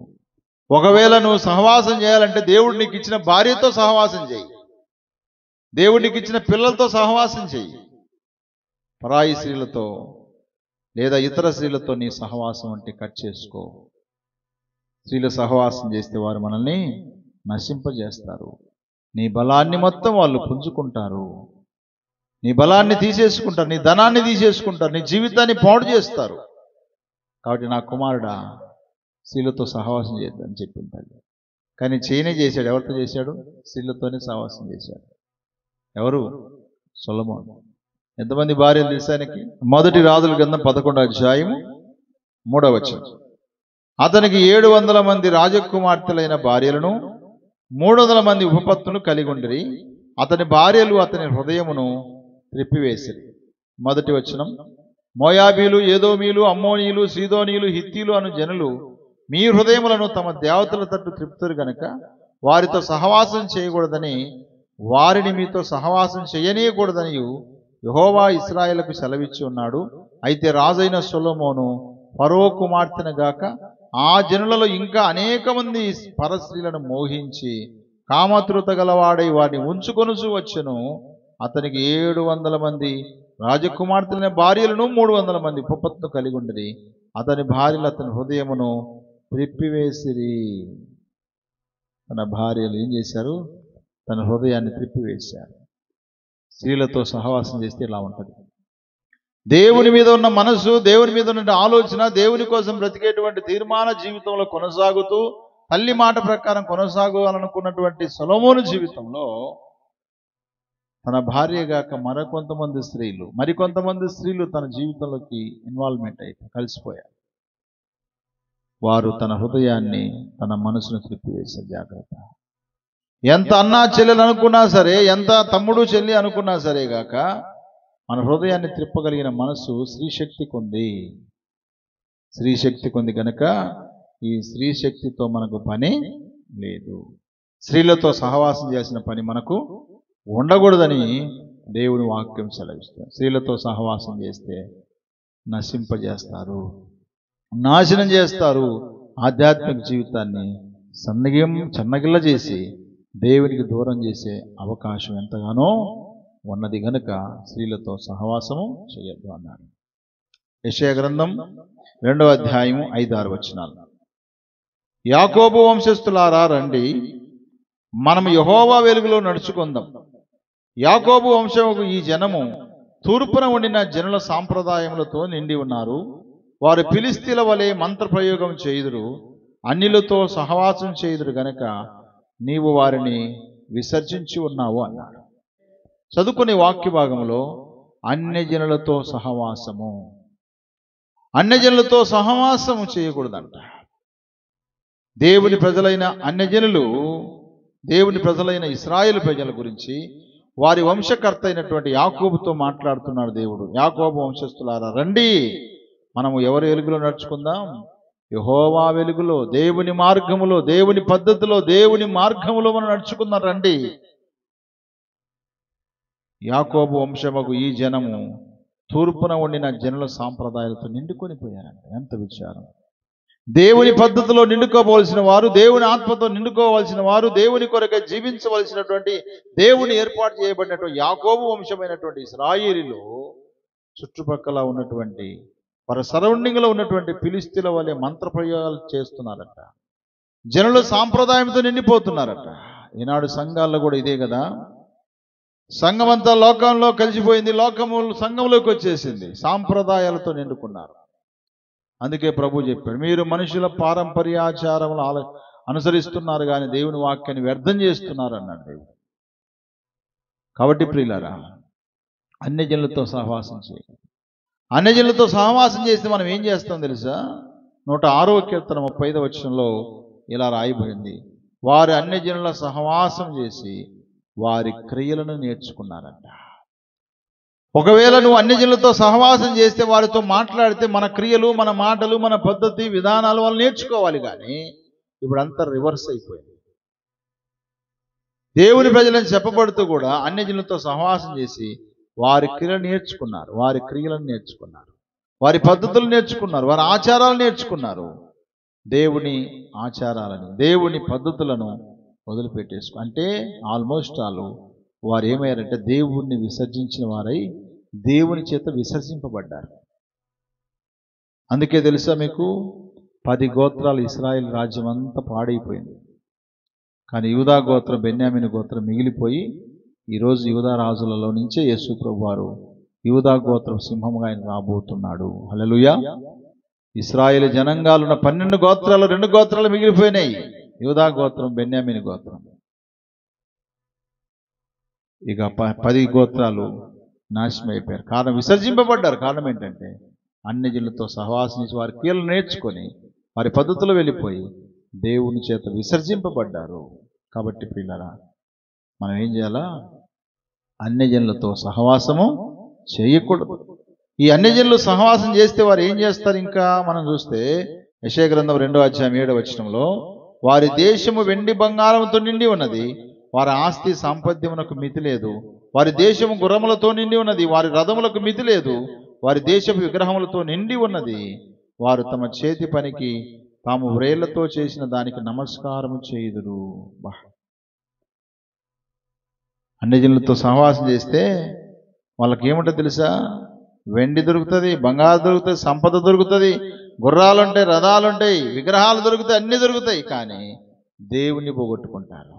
Speaker 1: ఒకవేళ నువ్వు సహవాసం చేయాలంటే దేవుడు నీకు ఇచ్చిన భార్యతో సహవాసం చేయి, దేవుడు నీకు ఇచ్చిన పిల్లలతో సహవాసం చేయి. పరాయి స్త్రీలతో లేదా ఇతర స్త్రీలతో నీ సహవాసం అంటే కట్ చేసుకో. స్త్రీల సహవాసం చేస్తే వారు మనల్ని నశింపజేస్తారు. నీ బలాన్ని మొత్తం వాళ్ళు పుంజుకుంటారు, నీ బలాన్ని తీసేసుకుంటారు, నీ ధనాన్ని తీసేసుకుంటారు, నీ జీవితాన్ని పాడు చేస్తారు. కాబట్టి నా కుమారుడా, స్త్రీలతో సహవాసం చేద్దని చెప్పింది తల్లి. కానీ చేయనే చేశాడు. ఎవరితో చేశాడు? స్త్రీలతోనే సహవాసం చేశాడు. ఎవరు? సొలొమోను. ఎంతమంది భార్యలు తెలుసా ఆయనకి? మొదటి రాజుల గ్రంథం 11వ అధ్యాయం 3వ వచనం. అతనికి 700 మంది రాజకుమార్తెలైన భార్యలను 300 మంది ఉపపత్తులు కలిగి ఉండిరి. అతని భార్యలు అతని హృదయమును త్రిప్పివేసిరి. మొదటి వచనం. మోయాబీలు, ఏదోమీలు, అమ్మోనీయులు, సీదోనీయులు, హిత్తీలు అను జనులు మీ హృదయములను తమ దేవతల తట్టు త్రిప్పుతారు గనుక వారితో సహవాసం చేయకూడదని, వారిని మీతో సహవాసం చేయనీయకూడదని యెహోవా ఇశ్రాయేలుకు సెలవిచ్చి ఉన్నాడు. అయితే రాజైన సొలొమోను ఫరో కుమార్తెను గాక ఆ జనులలో ఇంకా అనేక మంది పరస్త్రీలను మోహించి కామతృత గలవాడై వారిని ఉంచుకొనుచు వచ్చెను. అతనికి 700 మంది రాజకుమార్తెలైన భార్యలను 300 మంది ఉపపత్తులు కలిగి ఉండిరి. అతని భార్యలు అతని హృదయమును త్రిప్పివేసిరి. తన భార్యలు ఏం చేశారు? తన హృదయాన్ని త్రిప్పివేశారు. స్త్రీలతో సహవాసం చేస్తే ఇలా ఉంటుంది. దేవుని మీద ఉన్న మనసు, దేవుని మీద ఉన్న ఆలోచన, దేవుని కోసం బ్రతికేటువంటి తీర్మాన జీవితంలో కొనసాగుతూ తల్లి మాట ప్రకారం కొనసాగాలనుకున్నటువంటి సొలొమోను జీవితంలో తన భార్య గాక మరికొంతమంది స్త్రీలు తన జీవితంలోకి ఇన్వాల్వ్మెంట్ అయితే కలిసిపోయారు. వారు తన హృదయాన్ని, తన మనసును త్రిప్పివేశారు. జాగ్రత్త. ఎంత అన్నా చెల్లెలు అనుకున్నా సరే, ఎంత తమ్ముడు చెల్లి అనుకున్నా సరే గాక మన హృదయాన్ని త్రిప్పగలిగిన మనసు స్త్రీ శక్తికి ఉంది. స్త్రీ శక్తికి ఉంది కనుక ఈ స్త్రీ శక్తితో మనకు పని లేదు. స్త్రీలతో సహవాసం చేసిన పని మనకు ఉండకూడదని దేవుని వాక్యం సెలవిస్తుంది. స్త్రీలతో సహవాసం చేస్తే నశింపజేస్తారు, నాశనం చేస్తారు. ఆధ్యాత్మిక జీవితాన్ని సన్నగిల్ల చేసి దేవునికి దూరం చేసే అవకాశం ఎంతగానో ఉన్నది గనుక స్త్రీలతో సహవాసము చేయొద్దు అన్నాడు. యెషయా గ్రంథం 2వ అధ్యాయం 5-6 వచనాలు. యాకోబు వంశస్థులారా రండి, మనం యెహోవా వెలుగులో నడుచుకుందాం. యాకోబు వంశముకు ఈ జనము తూర్పున ఉండిన జనుల సాంప్రదాయములతో నిండి ఉన్నారు. వారు ఫిలిస్తీన్ల వలె మంత్రప్రయోగం చేయుదురు, అన్యులతో సహవాసం చేయుదురు గనక నీవు వారిని విసర్జించి ఉన్నావు అన్నాడు. చదువుకునే వాక్య భాగంలో అన్యజనులతో సహవాసము, అన్యజనులతో సహవాసము చేయకూడదంట. దేవుని ప్రజలైన అన్యజనులు, దేవుని ప్రజలైన ఇశ్రాయేలు ప్రజల గురించి వారి వంశకర్త అయినటువంటి యాకోబుతో మాట్లాడుతున్నాడు దేవుడు. యాకోబు వంశస్థులారా రండి, మనము ఎవరి వెలుగులో నడుచుకుందాం? యెహోవా వెలుగులో, దేవుని మార్గములో, దేవుని పద్ధతిలో, దేవుని మార్గములో మనం నడుచుకుందాం రండి. యాకోబు వంశముకు ఈ జనము తూర్పున ఉండిన జనుల సాంప్రదాయాలతో నిండుకొని పోయారంట. ఎంత విచారం! దేవుని పద్ధతిలో నిండుకోవలసిన వారు, దేవుని ఆత్మతో నిండుకోవాల్సిన వారు, దేవుని కొరకే జీవించవలసినటువంటి, దేవుని ఏర్పాటు చేయబడినటువంటి యాకోబు వంశమైనటువంటి ఇశ్రాయేలీలో చుట్టుపక్కల ఉన్నటువంటి వారి సరౌండింగ్లో ఉన్నటువంటి ఫిలిస్తీన్ల వలె మంత్రప్రయోగాలు చేస్తున్నారట. జనుల సాంప్రదాయంతో నిండిపోతున్నారట. ఈనాడు సంఘాల్లో కూడా ఇదే కదా. సంఘమంతా లోకంలో కలిసిపోయింది, లోకము సంఘంలోకి వచ్చేసింది, సాంప్రదాయాలతో నిండుకున్నారు. అందుకే ప్రభు చెప్పాడు, మీరు మనుషుల పారంపర్యాచారములు అనుసరిస్తున్నారు కానీ దేవుని వాక్యాన్ని వ్యర్థం చేస్తున్నారు అన్నాడు దేవుడు. కాబట్టి ప్రియులారా, అన్యజనులతో సహవాసం చేయాలి. అన్యజనులతో సహవాసం చేస్తే మనం ఏం చేస్తాం తెలుసా? 106వ కీర్తన 35వ వచనంలో ఇలా రాయబడింది, వారు అన్యజనుల సహవాసం చేసి వారి క్రియలను నేర్చుకున్నారంట. ఒకవేళ నువ్వు అన్యజనులతో సహవాసం చేస్తే, వారితో మాట్లాడితే మన క్రియలు, మన మాటలు, మన పద్ధతి విధానాలు వాళ్ళు నేర్చుకోవాలి. కానీ ఇప్పుడు అంతా రివర్స్ అయిపోయింది. దేవుని ప్రజలను చెప్పబడుతూ కూడా అన్యజనులతో సహవాసం చేసి వారి క్రియలు నేర్చుకున్నారు, వారి క్రియలను నేర్చుకున్నారు, వారి పద్ధతులు నేర్చుకున్నారు, వారి ఆచారాలు నేర్చుకున్నారు. దేవుని ఆచారాలను, దేవుని పద్ధతులను వదిలిపెట్టేసుకు అంటే ఆల్మోస్ట్ వారు ఏమయ్యారంటే దేవుణ్ణి విసర్జించిన వారై దేవుని చేత విసర్జింపబడ్డారు. అందుకే తెలుసా మీకు, 10 గోత్రాలు ఇశ్రాయేల్ రాజ్యం అంతా పాడైపోయింది. కానీ యూదా గోత్రం, బెన్యామీను గోత్రం మిగిలిపోయి ఈరోజు యూదా రాజులలో నుంచే యేసు ప్రభు వారు యూదా గోత్రం సింహంగా ఆయన రాబోతున్నాడు. హల్లెలూయా. ఇశ్రాయేలు జనంగాలున్న 12 గోత్రాలు 2 గోత్రాలు మిగిలిపోయినాయి, యూదా గోత్రం, బెన్యామీను గోత్రం. ఇక 10 గోత్రాలు నాశనం అయిపోయారు. కారణం విసర్జింపబడ్డారు. కారణం ఏంటంటే అన్యజనులతో సహవాసం చేసి వారి క్రియలు నేర్చుకొని వారి పద్ధతులు వెళ్ళిపోయి దేవుని చేత విసర్జింపబడ్డారు. కాబట్టి ప్రియులారా, మనం ఏం చేయాలా? అన్యజనులతో సహవాసము చేయకూడదు. ఈ అన్యజనులు సహవాసం చేస్తే వారు ఏం చేస్తారు? ఇంకా మనం చూస్తే యెషయా గ్రంథం 2వ అధ్యాయం 7వ వచనంలో, వారి దేశము వెండి బంగారంతో నిండి ఉన్నది, వారి ఆస్తి సాంపద్యమునకు మితి లేదు. వారి దేశము గుర్రములతో నిండి ఉన్నది, వారి రథములకు మితి లేదు. వారి దేశపు విగ్రహములతో నిండి ఉన్నది, వారు తమ చేతి పనికి తాము వ్రేళ్లతో చేసిన దానికి నమస్కారము చేయుదురు. అన్యజనులతో సహవాసం చేస్తే వాళ్ళకి ఏముంటుంది తెలుసా? వెండి దొరుకుతుంది, బంగారు దొరుకుతుంది, సంపద దొరుకుతుంది, గుర్రాలు ఉంటాయి, రథాలు ఉంటాయి, విగ్రహాలు దొరుకుతాయి, అన్నీ దొరుకుతాయి. కానీ దేవుణ్ణి పోగొట్టుకుంటారు.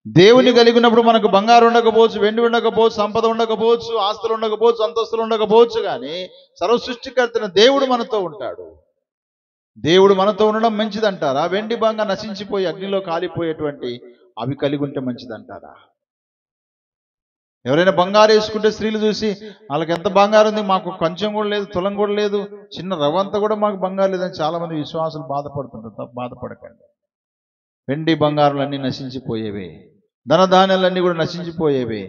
Speaker 1: దేవుని కలిగి ఉన్నప్పుడు మనకు బంగారు ఉండకపోవచ్చు, వెండి ఉండకపోవచ్చు, సంపద ఉండకపోవచ్చు, ఆస్తులు ఉండకపోవచ్చు, అంతస్తులు ఉండకపోవచ్చు, కానీ సర్వసృష్టికర్తైన దేవుడు మనతో ఉంటాడు. దేవుడు మనతో ఉండడం మంచిదంటారా? వెండి బంగారు నశించిపోయి అగ్నిలో కాలిపోయేటువంటి అవి కలిగి ఉంటే మంచిదంటారా? ఎవరైనా బంగారు వేసుకుంటే స్త్రీలు చూసి వాళ్ళకి ఎంత బంగారు ఉంది, మాకు కొంచెం కూడా లేదు, తులం కూడా లేదు, చిన్న రవంతా కూడా మాకు బంగారు లేదని చాలామంది విశ్వాసులు బాధపడుతుంటారు. బాధపడకండి. వెండి బంగారులన్నీ నశించిపోయేవే, ధనధాన్యాలన్నీ కూడా నశించిపోయేవే,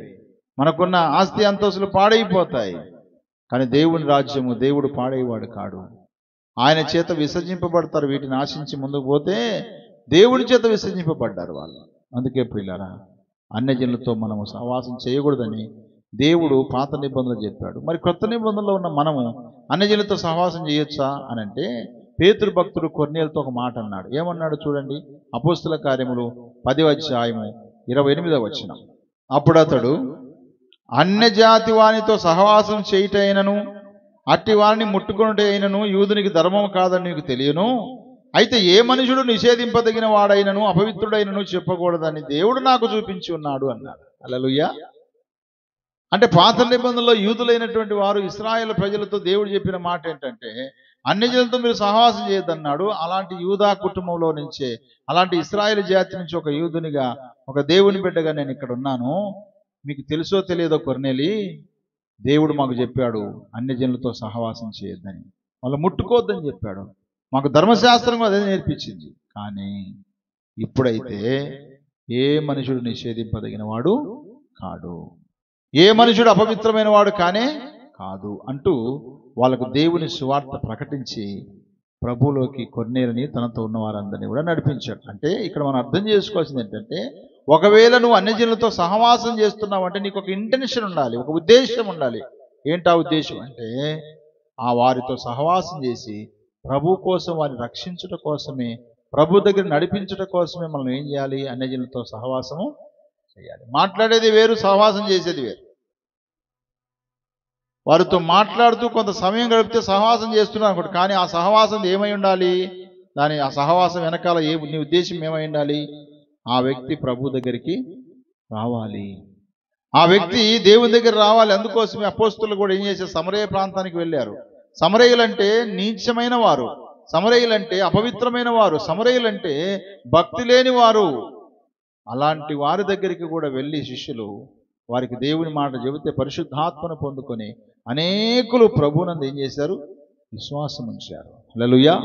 Speaker 1: మనకున్న ఆస్తి అంతస్తులు పాడైపోతాయి. కానీ దేవుని రాజ్యము, దేవుడు పాడేవాడు కాడు. ఆయన చేత విసర్జింపబడతారు. వీటిని ఆశించి ముందుకు పోతే దేవుడి చేత విసర్జింపబడ్డారు వాళ్ళు. అందుకే ప్రియులారా, అన్యజనులతో మనము సహవాసం చేయకూడదని దేవుడు పాత నిబంధనలు చెప్పాడు. మరి కొత్త నిబంధనలో ఉన్న మనము అన్యజనులతో సహవాసం చేయొచ్చా అని అంటే, పేతురు భక్తుడు కొర్నేలుతో ఒక మాట అన్నాడు. ఏమన్నాడు చూడండి, అపోస్తుల కార్యములు 10వ అధ్యాయము 28వ వచనం. అప్పుడు అతడు, అన్యజాతి వానితో సహవాసం చేయుటైనను అట్టి వారిని ముట్టుకొనుటైనను యూదునికి ధర్మం కాదని నీకు తెలియను. అయితే ఏ మనుషుడు నిషేధింపదగిన వాడైనను అపవిత్రుడైనను చెప్పకూడదని దేవుడు నాకు చూపించి ఉన్నాడు అన్నాడు. హల్లెలూయా. అంటే పాత నిబంధనలో యూదులైనటువంటి వారు ఇశ్రాయేలు ప్రజలతో దేవుడు చెప్పిన మాట ఏంటంటే అన్యజనులతో మీరు సహవాసం చేయొద్దన్నాడు. అలాంటి యూదా కుటుంబంలో నుంచే, అలాంటి ఇశ్రాయేలు జాతి నుంచి ఒక యూదునిగా, ఒక దేవుని బిడ్డగా నేను ఇక్కడ ఉన్నాను. మీకు తెలుసో తెలియదో కొర్నేలి, దేవుడు మాకు చెప్పాడు అన్యజనులతో సహవాసం చేయొద్దని, వాళ్ళు ముట్టుకోవద్దని చెప్పాడు. మాకు ధర్మశాస్త్రం అదే నేర్పించింది. కానీ ఇప్పుడైతే ఏ మనుషుడు నిషేధింపదగిన వాడు కాడు, ఏ మనుషుడు అపవిత్రమైన వాడు కానే కాదు అంటూ వాళ్ళకు దేవుని సువార్త ప్రకటించి ప్రభువులోకి కొర్నేలిని తనతో ఉన్న వారందరినీ కూడా నడిపించాడు. అంటే ఇక్కడ మనం అర్థం చేసుకోవాల్సింది ఏంటంటే, ఒకవేళ నువ్వు అన్యజనులతో సహవాసం చేస్తున్నావు అంటే నీకు ఒక ఇంటెన్షన్ ఉండాలి, ఒక ఉద్దేశం ఉండాలి. ఏంటా ఉద్దేశం అంటే, ఆ వారితో సహవాసం చేసి ప్రభు కోసం వారిని రక్షించుట కోసమే, ప్రభు దగ్గర నడిపించుట కోసమే మనం ఏం చేయాలి? అన్యజనులతో సహవాసము చేయాలి. మాట్లాడేది వేరు, సహవాసం చేసేది వేరు. వారితో మాట్లాడుతూ కొంత సమయం గడిపితే సహవాసం చేస్తున్నాను అనుకోండి, కానీ ఆ సహవాసం ఏమై ఉండాలి? ఆ సహవాసం వెనకాల నీ ఉద్దేశం ఏమై ఉండాలి? ఆ వ్యక్తి ప్రభు దగ్గరికి రావాలి, ఆ వ్యక్తి దేవుని దగ్గర రావాలి. అందుకోసమే అపోస్తులు కూడా ఏం చేశారు? సమరయ ప్రాంతానికి వెళ్ళారు. సమరయులంటే నీచమైన వారు, సమరయులంటే అపవిత్రమైన వారు, సమరయులంటే భక్తి లేని వారు. అలాంటి వారి దగ్గరికి కూడా వెళ్ళి శిష్యులు వారికి దేవుని మాట చెబితే పరిశుద్ధాత్మను పొందుకొని అనేకులు ప్రభువునందు ఏం చేశారు? విశ్వాసం ఉంచారు. హల్లెలూయా.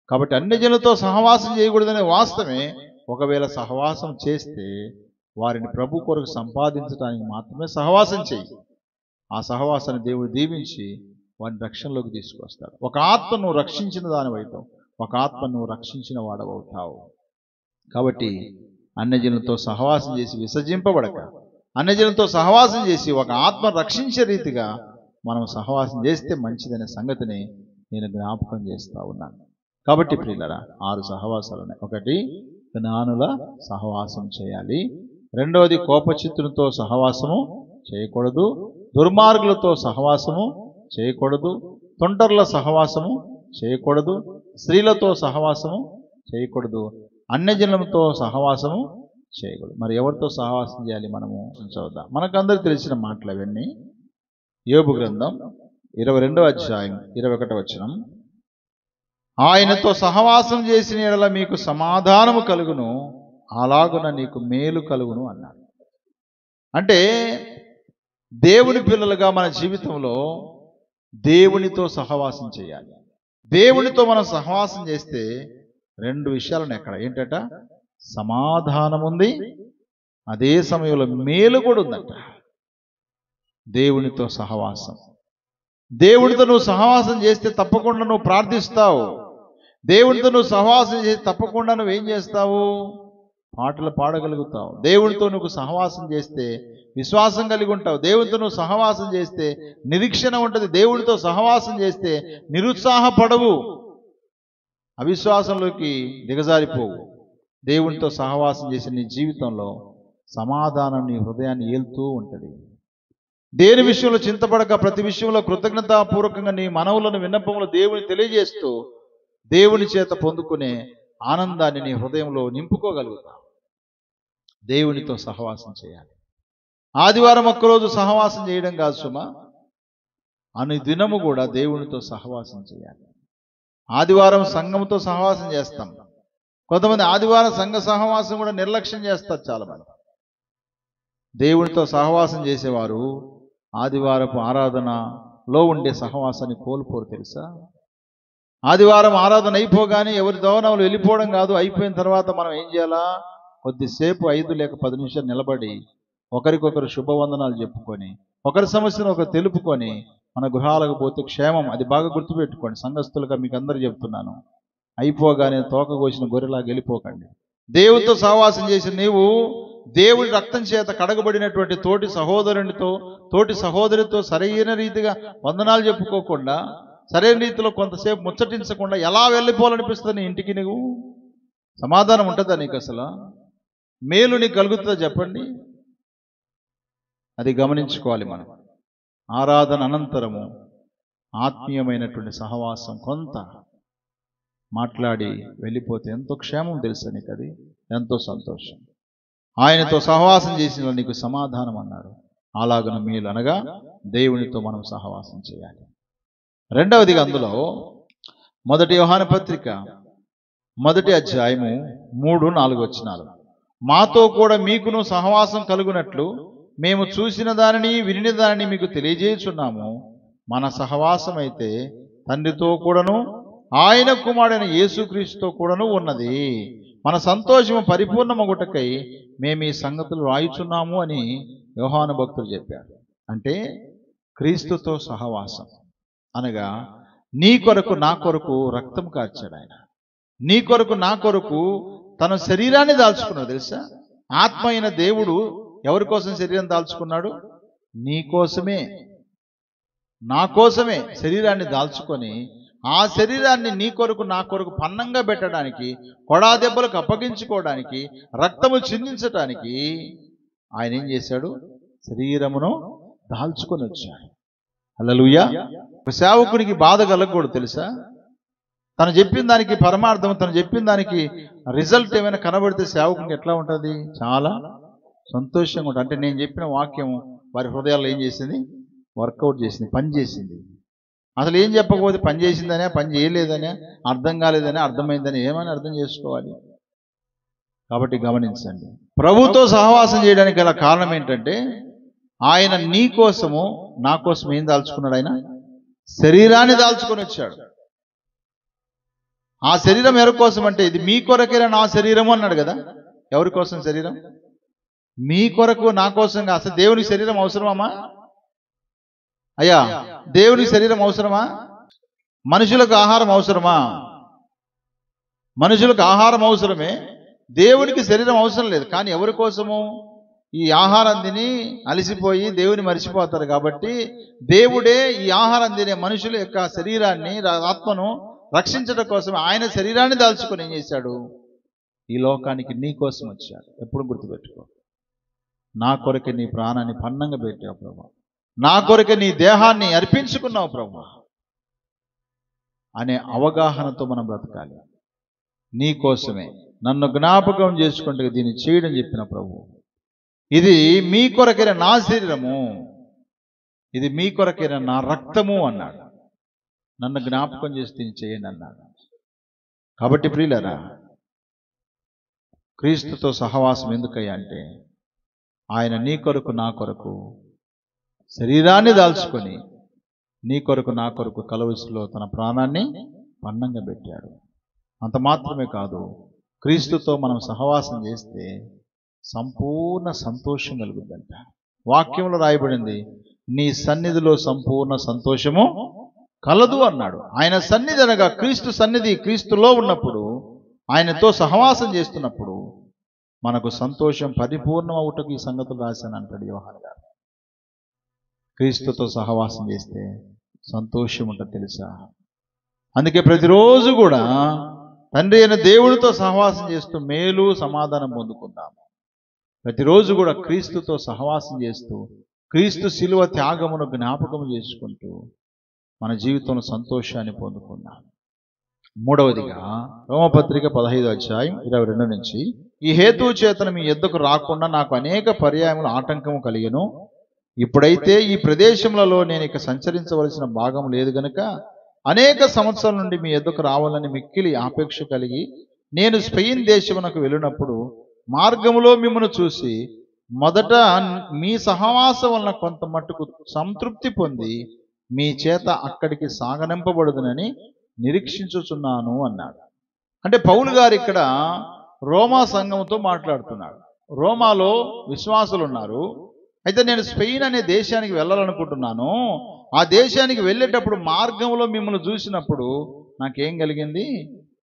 Speaker 1: కాబట్టి అన్యజనులతో సహవాసం చేయకూడదనే వాస్తవమే. ఒకవేళ సహవాసం చేస్తే వారిని ప్రభు కొరకు సంపాదించడానికి మాత్రమే సహవాసం చేయి. ఆ సహవాసాన్ని దేవుడు దీవించి వారిని రక్షణలోకి తీసుకొస్తాడు. ఒక ఆత్మ నువ్వు రక్షించిన దానివైతావు, ఒక ఆత్మ నువ్వు రక్షించిన వాడవవుతావు. కాబట్టి అన్యజనులతో సహవాసం చేసి విసర్జింపబడక, అన్యజనులతో సహవాసం చేసి ఒక ఆత్మ రక్షించే రీతిగా మనం సహవాసం చేస్తే మంచిదనే సంగతిని నేను జ్ఞాపకం చేస్తూ ఉన్నాను. కాబట్టి ప్రియులరా, 6 సహవాసాలు ఉన్నాయి. 1, జ్ఞానుల సహవాసం చేయాలి. 2వది, కోపచిత్తులతో సహవాసము చేయకూడదు. దుర్మార్గులతో సహవాసము చేయకూడదు. తొంటర్ల సహవాసము చేయకూడదు. స్త్రీలతో సహవాసము చేయకూడదు. అన్యజనులతో సహవాసము చేయకూడదు. మరి ఎవరితో సహవాసం చేయాలి? మనము చూద్దాం. మనకందరూ తెలిసిన మాటలు అవన్నీ. యోబు గ్రంథం 22వ అధ్యాయం 21వ వచనం, ఆయనతో సహవాసం చేసిన యెడల మీకు సమాధానము కలుగును, అలాగున నీకు మేలు కలుగును అన్నాడు. అంటే దేవుని పిల్లలుగా మన జీవితంలో దేవునితో సహవాసం చేయాలి. దేవునితో మనం సహవాసం చేస్తే 2 విషయాలను ఎక్కడ ఏంటట? సమాధానం ఉంది, అదే సమయంలో మేలు కూడా ఉందంట. దేవునితో సహవాసం, దేవునితో నువ్వు సహవాసం చేస్తే తప్పకుండా నువ్వు ప్రార్థిస్తావు. దేవునితో నువ్వు సహవాసం చేసి తప్పకుండా నువ్వేం చేస్తావు? పాటలు పాడగలుగుతావు. దేవునితో నువ్వు సహవాసం చేస్తే విశ్వాసం కలిగి ఉంటావు. దేవునితో నువ్వు సహవాసం చేస్తే నిరీక్షణ ఉంటుంది. దేవునితో సహవాసం చేస్తే నిరుత్సాహపడవు, అవిశ్వాసంలోకి దిగజారిపోవు. దేవునితో సహవాసం చేసి నీ జీవితంలో సమాధానం నీ హృదయాన్ని ఏలుతూ ఉంటుంది. దేని విషయంలో చింతపడక ప్రతి విషయంలో కృతజ్ఞతాపూర్వకంగా నీ మనవులను విన్నపములు దేవుని తెలియజేస్తూ దేవుని చేత పొందుకునే ఆనందాన్ని నీ హృదయంలో నింపుకోగలుగుతావు. దేవునితో సహవాసం చేయాలి. ఆదివారం ఒక్కరోజు సహవాసం చేయడం కాదు సుమా, అన్ని దినము కూడా దేవునితో సహవాసం చేయాలి. ఆదివారం సంఘంతో సహవాసం చేస్తాం. కొంతమంది ఆదివారం సంఘ సహవాసం కూడా నిర్లక్ష్యం చేస్తారు. చాలామంది దేవునితో సహవాసం చేసేవారు ఆదివారపు ఆరాధనలో ఉండే సహవాసాన్ని కోల్పోరు. తెలుసా? ఆదివారం ఆరాధన అయిపోగానే ఎవరి దోవనములు వెళ్ళిపోవడం కాదు. అయిపోయిన తర్వాత మనం ఏం చేయాలా? కొద్దిసేపు 5 లేక 10 నిమిషాలు నిలబడి ఒకరికొకరు శుభవందనాలు చెప్పుకొని, ఒకరి సమస్యను ఒకరు తెలుపుకొని మన గృహాలకు పోతే క్షేమం. అది బాగా గుర్తుపెట్టుకోండి. సంఘస్థులుగా మీకు అందరూ చెప్తున్నాను, అయిపోగానే తోక కోసిన గొర్రెలాగా వెళ్ళిపోకండి. దేవునితో సహవాసం చేసి నీవు దేవుడి రక్తం చేత కడగబడినటువంటి తోటి సహోదరితో సరైన రీతిగా వందనాలు చెప్పుకోకుండా, సరైన రీతిలో కొంతసేపు ముచ్చటించకుండా ఎలా వెళ్ళిపోవాలనిపిస్తుంది నీ ఇంటికి? నువ్వు సమాధానం ఉంటుందా నీకు? అసలు మేలు నీకు కలుగుతుందా చెప్పండి? అది గమనించుకోవాలి మనం. ఆరాధన అనంతరము ఆత్మీయమైనటువంటి సహవాసం కొంత మాట్లాడి వెళ్ళిపోతే ఎంతో క్షేమం తెలుసా నీకు? అది ఎంతో సంతోషం. ఆయనతో సహవాసం చేసిన నీకు సమాధానం అన్నాడు. అలాగన మేలు అనగా దేవునితో మనం సహవాసం చేయాలి. రెండవదిగా అందులో 1 యోహాను పత్రిక 1వ అధ్యాయము 3-4 వచనాలు. మాతో కూడా మీకును సహవాసం కలుగునట్లు మేము చూసిన దానిని వినిన దానిని మీకు తెలియజేయుచున్నాము. మన సహవాసం అయితే తండ్రితో కూడాను ఆయన కుమారుడైన యేసుక్రీస్తుతో కూడాను ఉన్నది. మన సంతోషము పరిపూర్ణమగుటకై మేము ఈ సంగతులు రాయుచున్నాము అని యోహాను భక్తుడు చెప్పాడు. అంటే క్రీస్తుతో సహవాసం అనగా నీ కొరకు నా కొరకు రక్తం కార్చాడు ఆయన. నీ కొరకు నా కొరకు తన శరీరాన్ని దాల్చుకున్నాడు. తెలుసా, ఆత్మ అయిన దేవుడు ఎవరి కోసం శరీరం దాల్చుకున్నాడు? నీ కోసమే, నా కోసమే శరీరాన్ని దాల్చుకొని ఆ శరీరాన్ని నీ కొరకు నా కొరకు పన్నంగా పెట్టడానికి, కొడా దెబ్బలకు అప్పగించుకోవడానికి, రక్తము చిందించటానికి ఆయన ఏం చేశాడు? శరీరమును దాల్చుకొని వచ్చాడు. హల్లెలూయా. ఒక సేవకునికి బాధ కలగకూడదు. తెలుసా, తను చెప్పిన దానికి పరమార్థం, తను చెప్పిన దానికి రిజల్ట్ ఏమైనా కనబడితే సేవకునికి ఎట్లా ఉంటుంది? చాలా సంతోషంగా ఉంటుంది. అంటే నేను చెప్పిన వాక్యం వారి హృదయాల్లో ఏం చేసింది? వర్కౌట్ చేసింది, పని చేసింది. అసలు ఏం చెప్పకపోతే పని చేసిందనే, పని చేయలేదనే, అర్థం కాలేదనే, అర్థమైందని ఏమైనా అర్థం చేసుకోవాలి. కాబట్టి గమనించండి, ప్రభుతో సహవాసం చేయడానికి గల కారణం ఏంటంటే ఆయన నీ కోసము నా కోసం ఏం దాల్చుకున్నాడు? ఆయన శరీరాన్ని దాల్చుకొని వచ్చాడు. ఆ శరీరం ఎవరి కోసం అంటే ఇది మీ కొరకేనా నా శరీరము అన్నాడు కదా. ఎవరి కోసం శరీరం? మీ కొరకు, నా కోసం. అసలు దేవునికి శరీరం అవసరమా అయ్యా? దేవునికి శరీరం అవసరమా? మనుషులకు ఆహారం అవసరమా? మనుషులకు ఆహారం అవసరమే, దేవునికి శరీరం అవసరం లేదు. కానీ ఎవరి కోసము? ఈ ఆహారం తిని అలసిపోయి దేవుని మరిచిపోతారు కాబట్టి దేవుడే ఈ ఆహారం తినే మనుషుల యొక్క శరీరాన్ని, ఆత్మను రక్షించడం కోసం ఆయన శరీరాన్ని దాల్చుకొని ఏం చేశాడు? ఈ లోకానికి నీ కోసం వచ్చాడు. ఎప్పుడు గుర్తుపెట్టుకో, నా కొరకే నీ ప్రాణాన్ని పన్నంగా పెట్టావు ప్రభు, నా కొరకే నీ దేహాన్ని అర్పించుకున్నావు ప్రభు అనే అవగాహనతో మనం బ్రతకాలి. నీ కోసమే, నన్ను జ్ఞాపకం చేసుకుంటే దీన్ని చేయడం చెప్పిన ప్రభు. ఇది మీ కొరకైన నా శరీరము, ఇది మీ కొరకైన నా రక్తము అన్నాడు. నన్ను జ్ఞాపకం చేసి దీన్ని చేయండి అన్నాడు. కాబట్టి ప్రియులారా, క్రీస్తుతో సహవాసం ఎందుకయ్యా అంటే ఆయన నీ కొరకు నా కొరకు శరీరాన్ని దాల్చుకొని నీ కొరకు నా కొరకు కలువరిలో తన ప్రాణాన్ని పన్నంగా పెట్టాడు. అంత మాత్రమే కాదు, క్రీస్తుతో మనం సహవాసం చేస్తే సంపూర్ణ సంతోషం కలుగుద్దంట. వాక్యంలో రాయబడింది, నీ సన్నిధిలో సంపూర్ణ సంతోషము కలదు అన్నాడు. ఆయన సన్నిధి అనగా క్రీస్తు సన్నిధి, క్రీస్తులో ఉన్నప్పుడు, ఆయనతో సహవాసం చేస్తున్నప్పుడు మనకు సంతోషం పరిపూర్ణం అవుటకు ఈ సంగతులు రాశాను అంటాడు యోహాను గారు. క్రీస్తుతో సహవాసం చేస్తే సంతోషం ఉంటుంది తెలుసా. అందుకే ప్రతిరోజు కూడా తండ్రి అయిన దేవుడితో సహవాసం చేస్తూ మేలు సమాధానం పొందుకుందాము. ప్రతిరోజు కూడా క్రీస్తుతో సహవాసం చేస్తూ క్రీస్తు శిలువ త్యాగమును జ్ఞాపకం చేసుకుంటూ మన జీవితంలో సంతోషాన్ని పొందుకుందాం. మూడవదిగా రోమపత్రిక 15వ అధ్యాయం 22 నుంచి, ఈ హేతువు చేతను మీ యొద్దకు రాకుండా నాకు అనేక పర్యాయములు ఆటంకము కలిగెను. ఇప్పుడైతే ఈ ప్రదేశములలో నేను ఇక సంచరించవలసిన భాగం లేదు గనుక అనేక సంవత్సరాల నుండి మీ యొద్దకు రావాలని మిక్కిలి ఆపేక్ష కలిగి నేను స్పెయిన్ దేశమునకు వెళ్ళినప్పుడు మార్గములో మిమ్మల్ని చూసి మొదట మీ సహవాసం వలన కొంత మట్టుకు సంతృప్తి పొంది మీ చేత అక్కడికి సాగనింపబడుదునని నిరీక్షించుచున్నాను అన్నాడు. అంటే పౌలు గారు ఇక్కడ రోమా సంఘంతో మాట్లాడుతున్నాడు. రోమాలో విశ్వాసులు ఉన్నారు. అయితే నేను స్పెయిన్ అనే దేశానికి వెళ్ళాలనుకుంటున్నాను. ఆ దేశానికి వెళ్ళేటప్పుడు మార్గంలో మిమ్మల్ని చూసినప్పుడు నాకేం కలిగింది?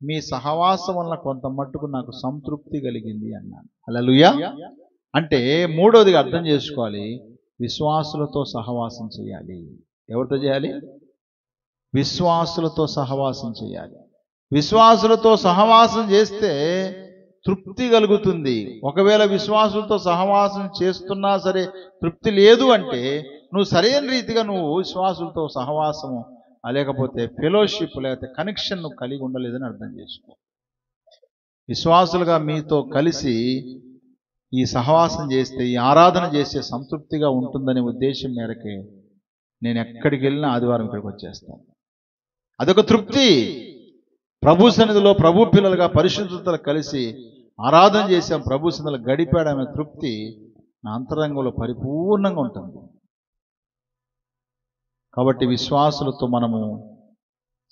Speaker 1: మీ సహవాసం వలన కొంత మట్టుకు నాకు సంతృప్తి కలిగింది అన్నాడు. హల్లెలూయా. అంటే మూడవదిగా అర్థం చేసుకోవాలి, విశ్వాసులతో సహవాసం చేయాలి. ఎవరితో చేయాలి? విశ్వాసులతో సహవాసం చేయాలి. విశ్వాసులతో సహవాసం చేస్తే తృప్తి కలుగుతుంది. ఒకవేళ విశ్వాసులతో సహవాసం చేస్తున్నా సరే తృప్తి లేదు అంటే నువ్వు సరైన రీతిగా నువ్వు విశ్వాసులతో సహవాసము లేకపోతే ఫెలోషిప్ లేకపోతే కనెక్షన్ నువ్వు కలిగి ఉండలేదని అర్థం చేసుకో. విశ్వాసులుగా మీతో కలిసి ఈ సహవాసం చేస్తే, ఈ ఆరాధన చేస్తే సంతృప్తిగా ఉంటుందనే ఉద్దేశం మేరకే నేను ఎక్కడికి వెళ్ళినా ఆదివారం ఇక్కడికి వచ్చేస్తాను. అదొక తృప్తి. ప్రభు సన్నిధిలో ప్రభు పిల్లలుగా పరిశుద్ధతలు కలిసి ఆరాధన చేసాం, ప్రభు సన్నిధిలో గడిపాడనే తృప్తి నా అంతరంగంలో పరిపూర్ణంగా ఉంటుంది. కాబట్టి విశ్వాసులతో మనము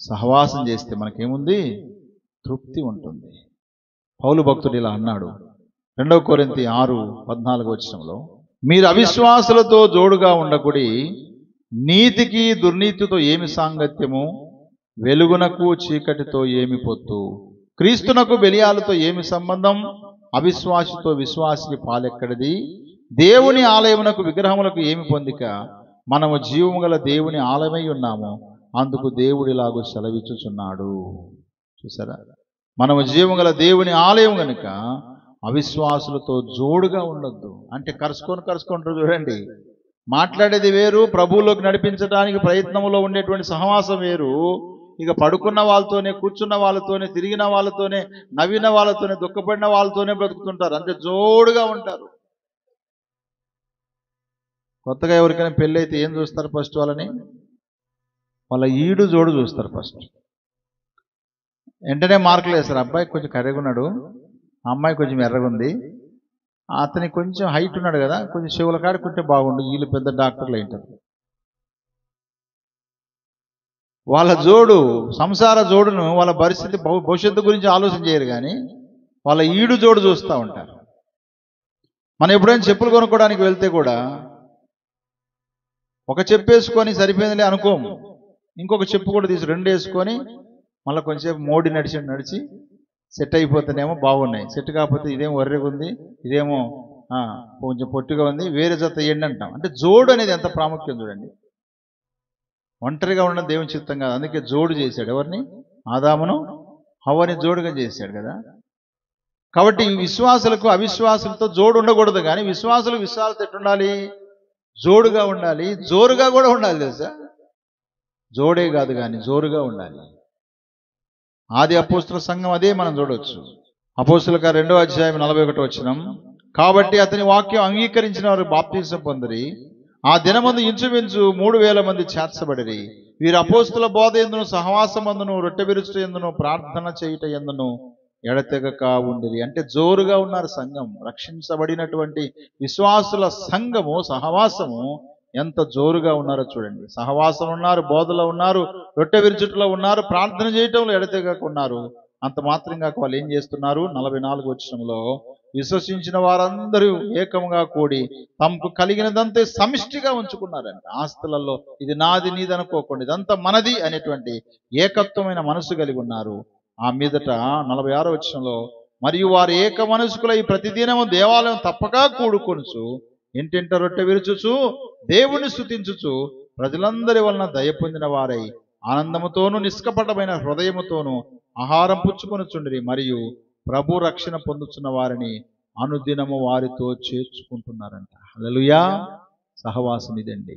Speaker 1: సహవాసం చేస్తే మనకేముంది? తృప్తి ఉంటుంది. పౌలు భక్తుడు ఇలా అన్నాడు 2 కొరింథీ 6:14 మీరు అవిశ్వాసులతో జోడుగా ఉండకుడి, నీతికి దుర్నీతితో ఏమి సాంగత్యము, వెలుగునకు చీకటితో ఏమి పొత్తు, క్రీస్తునకు బెలియాలతో ఏమి సంబంధం, అవిశ్వాసితో విశ్వాసికి పాలెక్కడిది, దేవుని ఆలయమునకు విగ్రహములకు ఏమి పొందిక, మనము జీవము గల దేవుని ఆలయమై ఉన్నాము, అందుకు దేవుడిలాగూ సెలవిచ్చుచున్నాడు. చూసారా, మనము జీవము గల దేవుని ఆలయం గనుక అవిశ్వాసులతో జోడుగా ఉండొద్దు. అంటే కరుచుకుంటారు చూడండి. మాట్లాడేది వేరు, ప్రభువులోకి నడిపించడానికి ప్రయత్నంలో ఉండేటువంటి సహవాసం వేరు. ఇక పడుకున్న వాళ్ళతోనే, కూర్చున్న వాళ్ళతోనే, తిరిగిన వాళ్ళతోనే, నవ్విన వాళ్ళతోనే, దుఃఖపడిన వాళ్ళతోనే బ్రతుకుతుంటారు. అంటే జోడుగా ఉంటారు. కొత్తగా ఎవరికైనా పెళ్ళి అయితే ఏం చూస్తారు? ఫస్ట్ వాళ్ళ ఈడు జోడు చూస్తారు. ఫస్ట్ వెంటనే మార్కులు వేస్తారు. అబ్బాయి కొంచెం కర్రెగున్నాడు, అమ్మాయి కొంచెం ఎర్రగుంది, అతనికి కొంచెం హైట్ ఉన్నాడు కదా, కొంచెం చెవుల కాడుకుంటే బాగుండు, వీళ్ళు పెద్ద డాక్టర్లు అయింటారు. వాళ్ళ జోడు, సంసార జోడును, వాళ్ళ పరిస్థితి భవిష్యత్తు గురించి ఆలోచన చేయరు, కానీ వాళ్ళ ఈడు జోడు చూస్తూ ఉంటారు. మనం ఎప్పుడైనా చెప్పులు కొనుక్కోవడానికి వెళ్తే కూడా ఒక చెప్పు వేసుకొని సరిపోయిందిలే అనుకోము, ఇంకొక చెప్పు కూడా తీసి 2 వేసుకొని మళ్ళీ కొంచెంసేపు మోడి నడిచి సెట్ అయిపోతేనేమో బాగున్నాయి, సెట్ కాకపోతే ఇదేమో వర్రెగా ఉంది, ఇదేమో కొంచెం పొట్టిగా ఉంది, వేరే జత వేయండి అంటాం. అంటే జోడు అనేది ఎంత ప్రాముఖ్యం చూడండి. ఒంటరిగా ఉన్న దేవుని చిత్తం కాదు, అందుకే జోడు చేశాడు. ఎవరిని? ఆదామును హవ్వని జోడుగా చేశాడు కదా. కాబట్టి విశ్వాసులకు అవిశ్వాసులతో జోడు ఉండకూడదు, కానీ విశ్వాసులు విశ్వాసులతో ఎట్టుండాలి? జోడుగా ఉండాలి, జోరుగా కూడా ఉండాలి. తెలుసా, జోడే కాదు కానీ జోరుగా ఉండాలి. ఆది అపోస్తుల సంఘం అదే మనం చూడవచ్చు. అపోస్తుల 2:41 కాబట్టి అతని వాక్యం అంగీకరించిన వారు బాప్తిసం పొందిరి, ఆ దినమందు ఇంచుమించు 3,000 మంది చేర్చబడిరి. వీరు అపోస్తుల బోధ ఎందును, సహవాసమందును, రొట్టె విరుచుట ఎందును, ప్రార్థన చేయుట ఎందును ఎడతెగక ఉండిరి. అంటే జోరుగా ఉన్నారు సంఘం. రక్షించబడినటువంటి విశ్వాసుల సంఘము, సహవాసము ఎంత జోరుగా ఉన్నారో చూడండి. సహవాసం ఉన్నారు, బోధలో ఉన్నారు, రొట్టె విరుచుటలో ఉన్నారు, ప్రార్థన చేయటంలో ఎడతెగక ఉన్నారు. అంత మాత్రం కాక వాళ్ళు ఏం చేస్తున్నారు? 44 విశ్వసించిన వారందరూ ఏకముగా కూడి తమకు కలిగినదంతే సమిష్టిగా ఉంచుకున్నారంట. ఆస్తులలో ఇది నాది నీది అనుకోకుండా ఇదంతా మనది అనేటువంటి ఏకత్వమైన మనసు కలిగి ఉన్నారు. ఆ మీదట 46 మరియు వారు ఏక మనసుకులై ప్రతిదినము దేవాలయం తప్పక కూడుకొనుచు ఇంటింట రొట్టె విరుచుచు దేవుని స్తుతించుచు ప్రజలందరి వలన దయ పొందిన వారై ఆనందముతోనూ నిష్కపటమైన హృదయముతోనూ ఆహారం పుచ్చుకొనుచుండిరి, మరియు ప్రభు రక్షణ పొందుతున్న వారిని అనుదినము వారితో చేర్చుకుంటున్నారంట. హల్లెలూయా. సహవాసం ఇదండి.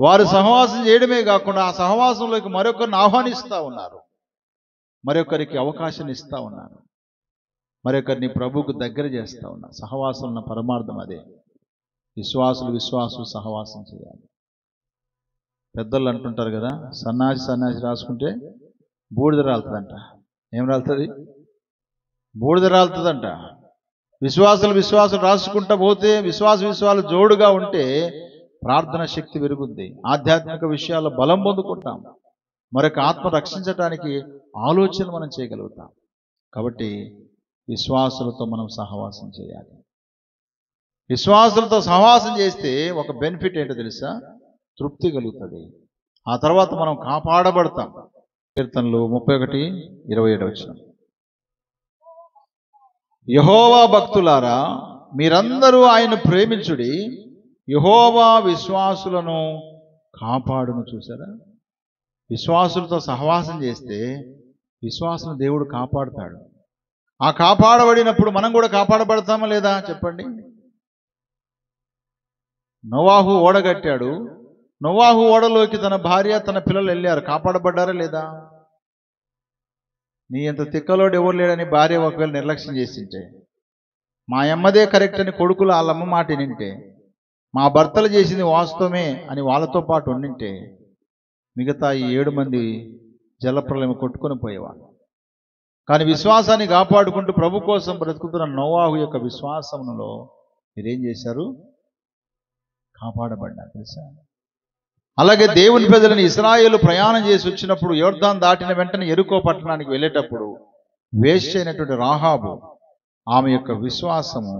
Speaker 1: వారు సహవాసం చేయడమే కాకుండా ఆ సహవాసంలోకి మరొకరిని ఆహ్వానిస్తూ ఉన్నారు, మరొకరికి అవకాశం ఇస్తూ ఉన్నారు, మరొకరిని ప్రభువుకు దగ్గర చేస్తూ ఉన్నారు. సహవాసం ఉన్న పరమార్థం అదే. విశ్వాసులు సహవాసం చేయాలి. పెద్దలు అంటుంటారు కదా, సన్నాసి రాసుకుంటే బూడిద రాలుతుందంట. ఏం రాలుతుంది? బూడిద రాలుతుందంట. విశ్వాసులు రాసుకుంటా పోతే, విశ్వాసాలు జోడుగా ఉంటే ప్రార్థన శక్తి పెరుగుద్ది, ఆధ్యాత్మిక విషయాల్లో బలం పొందుకుంటాం, మరొక ఆత్మ రక్షించటానికి ఆలోచన మనం చేయగలుగుతాం. కాబట్టి విశ్వాసులతో మనం సహవాసం చేయాలి. విశ్వాసులతో సహవాసం చేస్తే ఒక బెనిఫిట్ ఏంటో తెలుసా? తృప్తి కలుగుతుంది. ఆ తర్వాత మనం కాపాడబడతాం. కీర్తనలు 31:27 యెహోవా భక్తులారా మీరందరూ ఆయన ప్రేమించుడి, యెహోవా విశ్వాసులను కాపాడును. చూసారా, విశ్వాసులతో సహవాసం చేస్తే విశ్వాసులను దేవుడు కాపాడుతాడు. ఆ కాపాడబడినప్పుడు మనం కూడా కాపాడబడతామా లేదా చెప్పండి? నోవాహు ఓడ కట్టాడు, నోవాహు ఓడలోకి తన భార్య తన పిల్లలు వెళ్ళారు, కాపాడబడ్డారా లేదా? నీ ఎంత తిక్కలోడు ఎవరు లేడని భార్య ఒకవేళ నిర్లక్ష్యం చేసింటే మా అమ్మదే కరెక్ట్ అని కొడుకులు వాళ్ళమ్మ మాట వింటే, మా భర్తలు చేసింది వాస్తవమే అని వాళ్ళతో పాటు ఉండింటే మిగతా ఈ 7 మంది జలప్రలయం కొట్టుకొని పోయేవాళ్ళు. కానీ విశ్వాసాన్ని కాపాడుకుంటూ ప్రభు కోసం బ్రతుకుతున్న నోవాహు యొక్క విశ్వాసములో మీరేం చేశారు? కాపాడబడ్డారు తెలుసా? అలాగే దేవుని ప్రజలను ఇశ్రాయేలు ప్రయాణం చేసి వచ్చినప్పుడు యోర్దాను దాటిన వెంటనే యెరికో పట్టణానికి వెళ్ళేటప్పుడు వేశ్య అయినటువంటి రాహాబు ఆమె యొక్క విశ్వాసము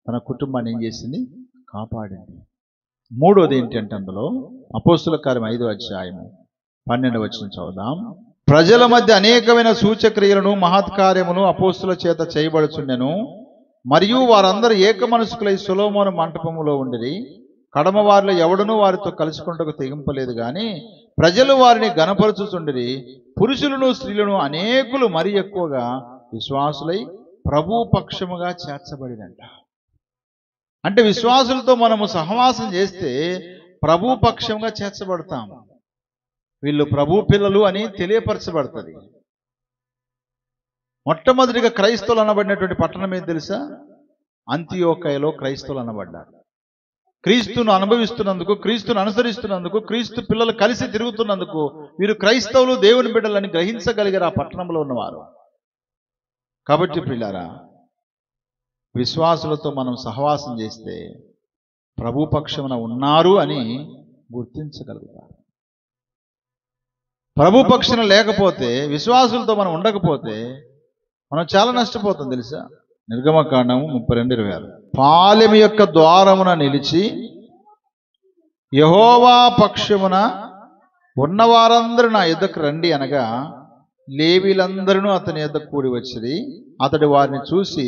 Speaker 1: తన కుటుంబాన్ని ఏం చేసింది? కాపాడింది. మూడోది ఏంటంటే అందులో అపోస్తుల కార్యం 5వ అధ్యాయము 12వ వచనం చదువుదాం. ప్రజల మధ్య అనేకమైన సూచక్రియలను మహత్కార్యములు అపోస్తుల చేత చేయబడుచుండెను. మరియు వారందరూ ఏక మనసుకులై సొలొమోను మంటపములో ఉండిరి. కడమ వారిలో ఎవడనూ వారితో కలుసుకుంటకు తెగింపలేదు గాని ప్రజలు వారిని గణపరచుచుండిరి. పురుషులను స్త్రీలను అనేకులు మరి ఎక్కువగా విశ్వాసులై ప్రభు పక్షముగా చేర్చబడినంట. అంటే విశ్వాసులతో మనము సహవాసం చేస్తే ప్రభు పక్షంగా చేర్చబడతాము. వీళ్ళు ప్రభు పిల్లలు అని తెలియపరచబడుతుంది. మొట్టమొదటిగా క్రైస్తవులు అనబడినటువంటి పట్టణం ఏది తెలుసా? అంతియోకయలో క్రైస్తవులు అనబడ్డారు. క్రీస్తును అనుభవిస్తున్నందుకు, క్రీస్తును అనుసరిస్తున్నందుకు, క్రీస్తు పిల్లలు కలిసి తిరుగుతున్నందుకు వీరు క్రైస్తవులు, దేవుని బిడ్డలని గ్రహించగలిగారు ఆ పట్టణంలో ఉన్నవారు. కాబట్టి ప్రియులారా, విశ్వాసులతో మనం సహవాసం చేస్తే ప్రభు పక్షమున ఉన్నారు అని గుర్తించగలుగుతారు. ప్రభు పక్షున లేకపోతే, విశ్వాసులతో మనం ఉండకపోతే మనం చాలా నష్టపోతాం తెలుసా? నిర్గమకాండము 32:26. పాలెము యొక్క ద్వారమున నిలిచి యెహోవా పక్షమున ఉన్నవారందరూ నా యొద్దకు రండి అనగా లేవీలందరూ అతని యొద్దకు కూడి వచ్చిరి. అతడు వారిని చూసి,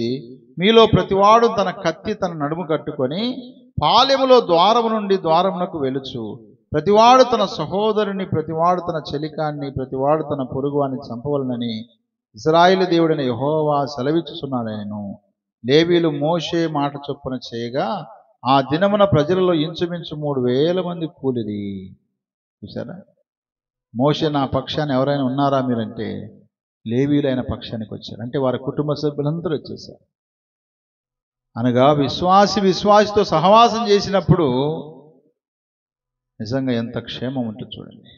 Speaker 1: మీలో ప్రతివాడు తన కత్తి తన నడుము కట్టుకొని పాలెములో ద్వారము నుండి ద్వారమునకు వెలుచు, ప్రతివాడు తన సహోదరుని, ప్రతివాడు తన చెలికాన్ని, ప్రతివాడు తన పొరుగువాన్ని చంపవలనని ఇశ్రాయేలు దేవుడైన యెహోవా సెలవిచ్చుచున్నాడెను. లేవీలు మోషే మాట చొప్పున చేయగా ఆ దినమున ప్రజలలో ఇంచుమించు 3,000 మంది కూలిరి. చూసారా? మోషే నా పక్షాన్ని ఎవరైనా ఉన్నారా మీరంటే లేవీలైన పక్షానికి వచ్చారు. అంటే వారి కుటుంబ సభ్యులందరూ వచ్చేసారు. అనగా విశ్వాసితో సహవాసం చేసినప్పుడు నిజంగా ఎంత క్షేమం ఉంటుంది చూడండి.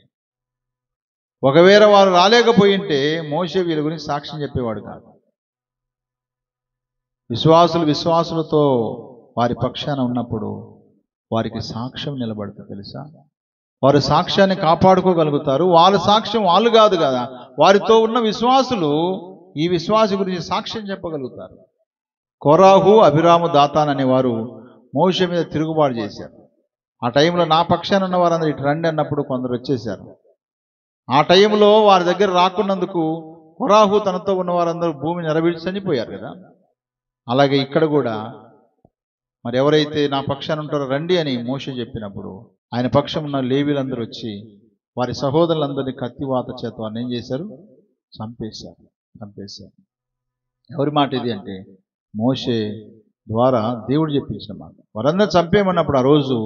Speaker 1: ఒకవేళ వారు రాలేకపోయింటే మోషే వీరి గురించి సాక్ష్యం చెప్పేవాడు కాదు. విశ్వాసులతో వారి పక్షాన ఉన్నప్పుడు వారికి సాక్ష్యం నిలబడుతుంది తెలుసా? వారు సాక్ష్యాన్ని కాపాడుకోగలుగుతారు. వాళ్ళ సాక్ష్యం వాళ్ళు కాదు కదా, వారితో ఉన్న విశ్వాసులు ఈ విశ్వాసి గురించి సాక్ష్యం చెప్పగలుగుతారు. కోరాహు, అభిరాము, దాతాన్ అనేవారు మోషే మీద తిరుగుబాటు చేశారు. ఆ టైంలో నా పక్షాన ఉన్న వారందరూ ఇటు రండి అన్నప్పుడు కొందరు వచ్చేశారు. ఆ టైంలో వారి దగ్గర రాకున్నందుకు కోరాహు తనతో ఉన్న వారందరూ భూమిని నెరవేర్చి చనిపోయారు కదా. అలాగే ఇక్కడ కూడా మరి ఎవరైతే నా పక్షాన ఉంటారో రండి అని మోషే చెప్పినప్పుడు ఆయన పక్షం ఉన్న లేవీలందరూ వచ్చి వారి సహోదరులందరినీ కత్తివాత చేత వారిని ఏం చేశారు? చంపేశారు. ఎవరి మాట ఇది అంటే మోషే ద్వారా దేవుడు చెప్పించిన మాట. వారందరూ చంపేయమన్నప్పుడు ఆ రోజు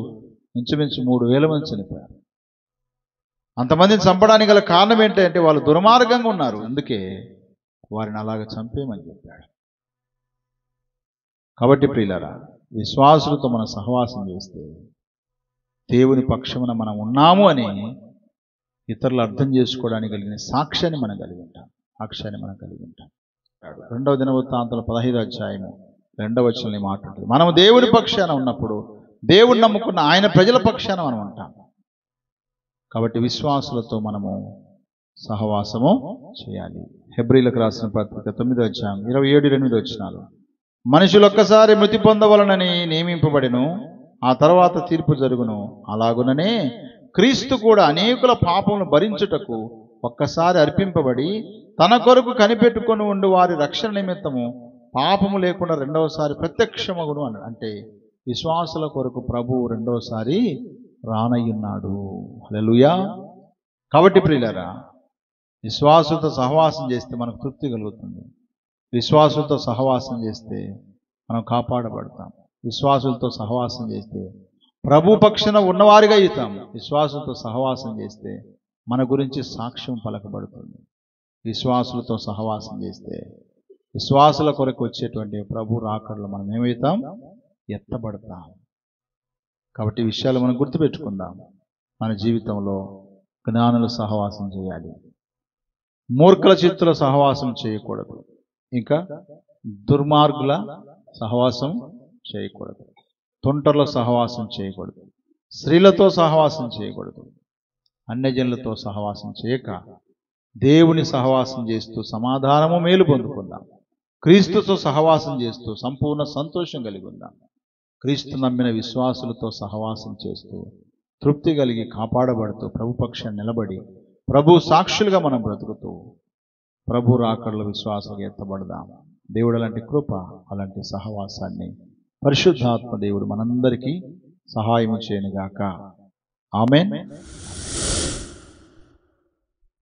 Speaker 1: ఇంచుమించు 3,000 మంది చనిపోయారు. అంతమందిని చంపడానికి గల కారణం ఏంటంటే వాళ్ళు దుర్మార్గంగా ఉన్నారు, అందుకే వారిని అలాగ చంపేయమని చెప్పాడు. కాబట్టి ప్రియులారా, విశ్వాసులతో మనం సహవాసం చేస్తే దేవుని పక్షమున మనం ఉన్నాము అని ఇతరులు అర్థం చేసుకోవడానికి కలిగిన సాక్ష్యాన్ని మనం కలిగి ఉంటాం. 2వ దినవృత్తాంతాల 15వ అధ్యాయము 2వ వచనంలో మాట్లాడుతుంది. మనం దేవుని పక్షాన ఉన్నప్పుడు దేవుని నమ్ముకున్న ఆయన ప్రజల పక్షాన మనం ఉంటాం. కాబట్టి విశ్వాసులతో మనము సహవాసము చేయాలి. హెబ్రీలకు రాసిన పత్రిక 9వ అధ్యాయం 27-28 వచనాలు. మనుషులు ఒక్కసారి మృతి పొందవలనని నియమింపబడెను, ఆ తర్వాత తీర్పు జరుగును. అలాగుననే క్రీస్తు కూడా అనేకుల పాపములను భరించుటకు ఒక్కసారి అర్పింపబడి తన కొరకు కనిపెట్టుకొని ఉండు వారి రక్షణ నిమిత్తము పాపము లేకుండా రెండవసారి ప్రత్యక్షమగును అన్నాడు. అంటే విశ్వాసుల కొరకు ప్రభువు రెండవసారి రానయ్యున్నాడు. హల్లెలూయా. కాబట్టి ప్రియులారా, విశ్వాసులతో సహవాసం చేస్తే మనకు తృప్తి కలుగుతుంది. విశ్వాసులతో సహవాసం చేస్తే మనం కాపాడబడతాం. విశ్వాసులతో సహవాసం చేస్తే ప్రభు పక్షాన ఉన్నవారిగా అవుతాము. విశ్వాసులతో సహవాసం చేస్తే మన గురించి సాక్ష్యం పలకబడుతుంది. విశ్వాసులతో సహవాసం చేస్తే విశ్వాసుల కొరకు వచ్చేటువంటి ప్రభు రాకడలో మనం ఏమవుతాం? ఎత్తబడతాం. కాబట్టి ఈ విషయాలు మనం గుర్తుపెట్టుకుందాం. మన జీవితంలో జ్ఞానుల సహవాసం చేయాలి, మూర్ఖుల చిత్తుల సహవాసం చేయకూడదు, ఇంకా దుర్మార్గుల సహవాసం చేయకూడదు, తుంటర్ల సహవాసం చేయకూడదు, స్త్రీలతో సహవాసం చేయకూడదు, అన్యజనులతో సహవాసం చేయక దేవుని సహవాసం చేస్తూ సమాధానము మేలు పొందుకుందాం. క్రీస్తుతో సహవాసం చేస్తూ సంపూర్ణ సంతోషం కలిగి ఉందాం. క్రీస్తు నమ్మిన విశ్వాసులతో సహవాసం చేస్తూ తృప్తి కలిగి కాపాడబడుతూ ప్రభు పక్షాన్ని నిలబడి ప్రభు సాక్షులుగా మనం బ్రతుకుతూ ప్రభు రాకడలో విశ్వాసాలు ఎత్తబడదాం. దేవుడు అలాంటి కృప, అలాంటి సహవాసాన్ని పరిశుద్ధాత్మ దేవుడు మనందరికీ సహాయం చేయనుగాక. ఆమేన్.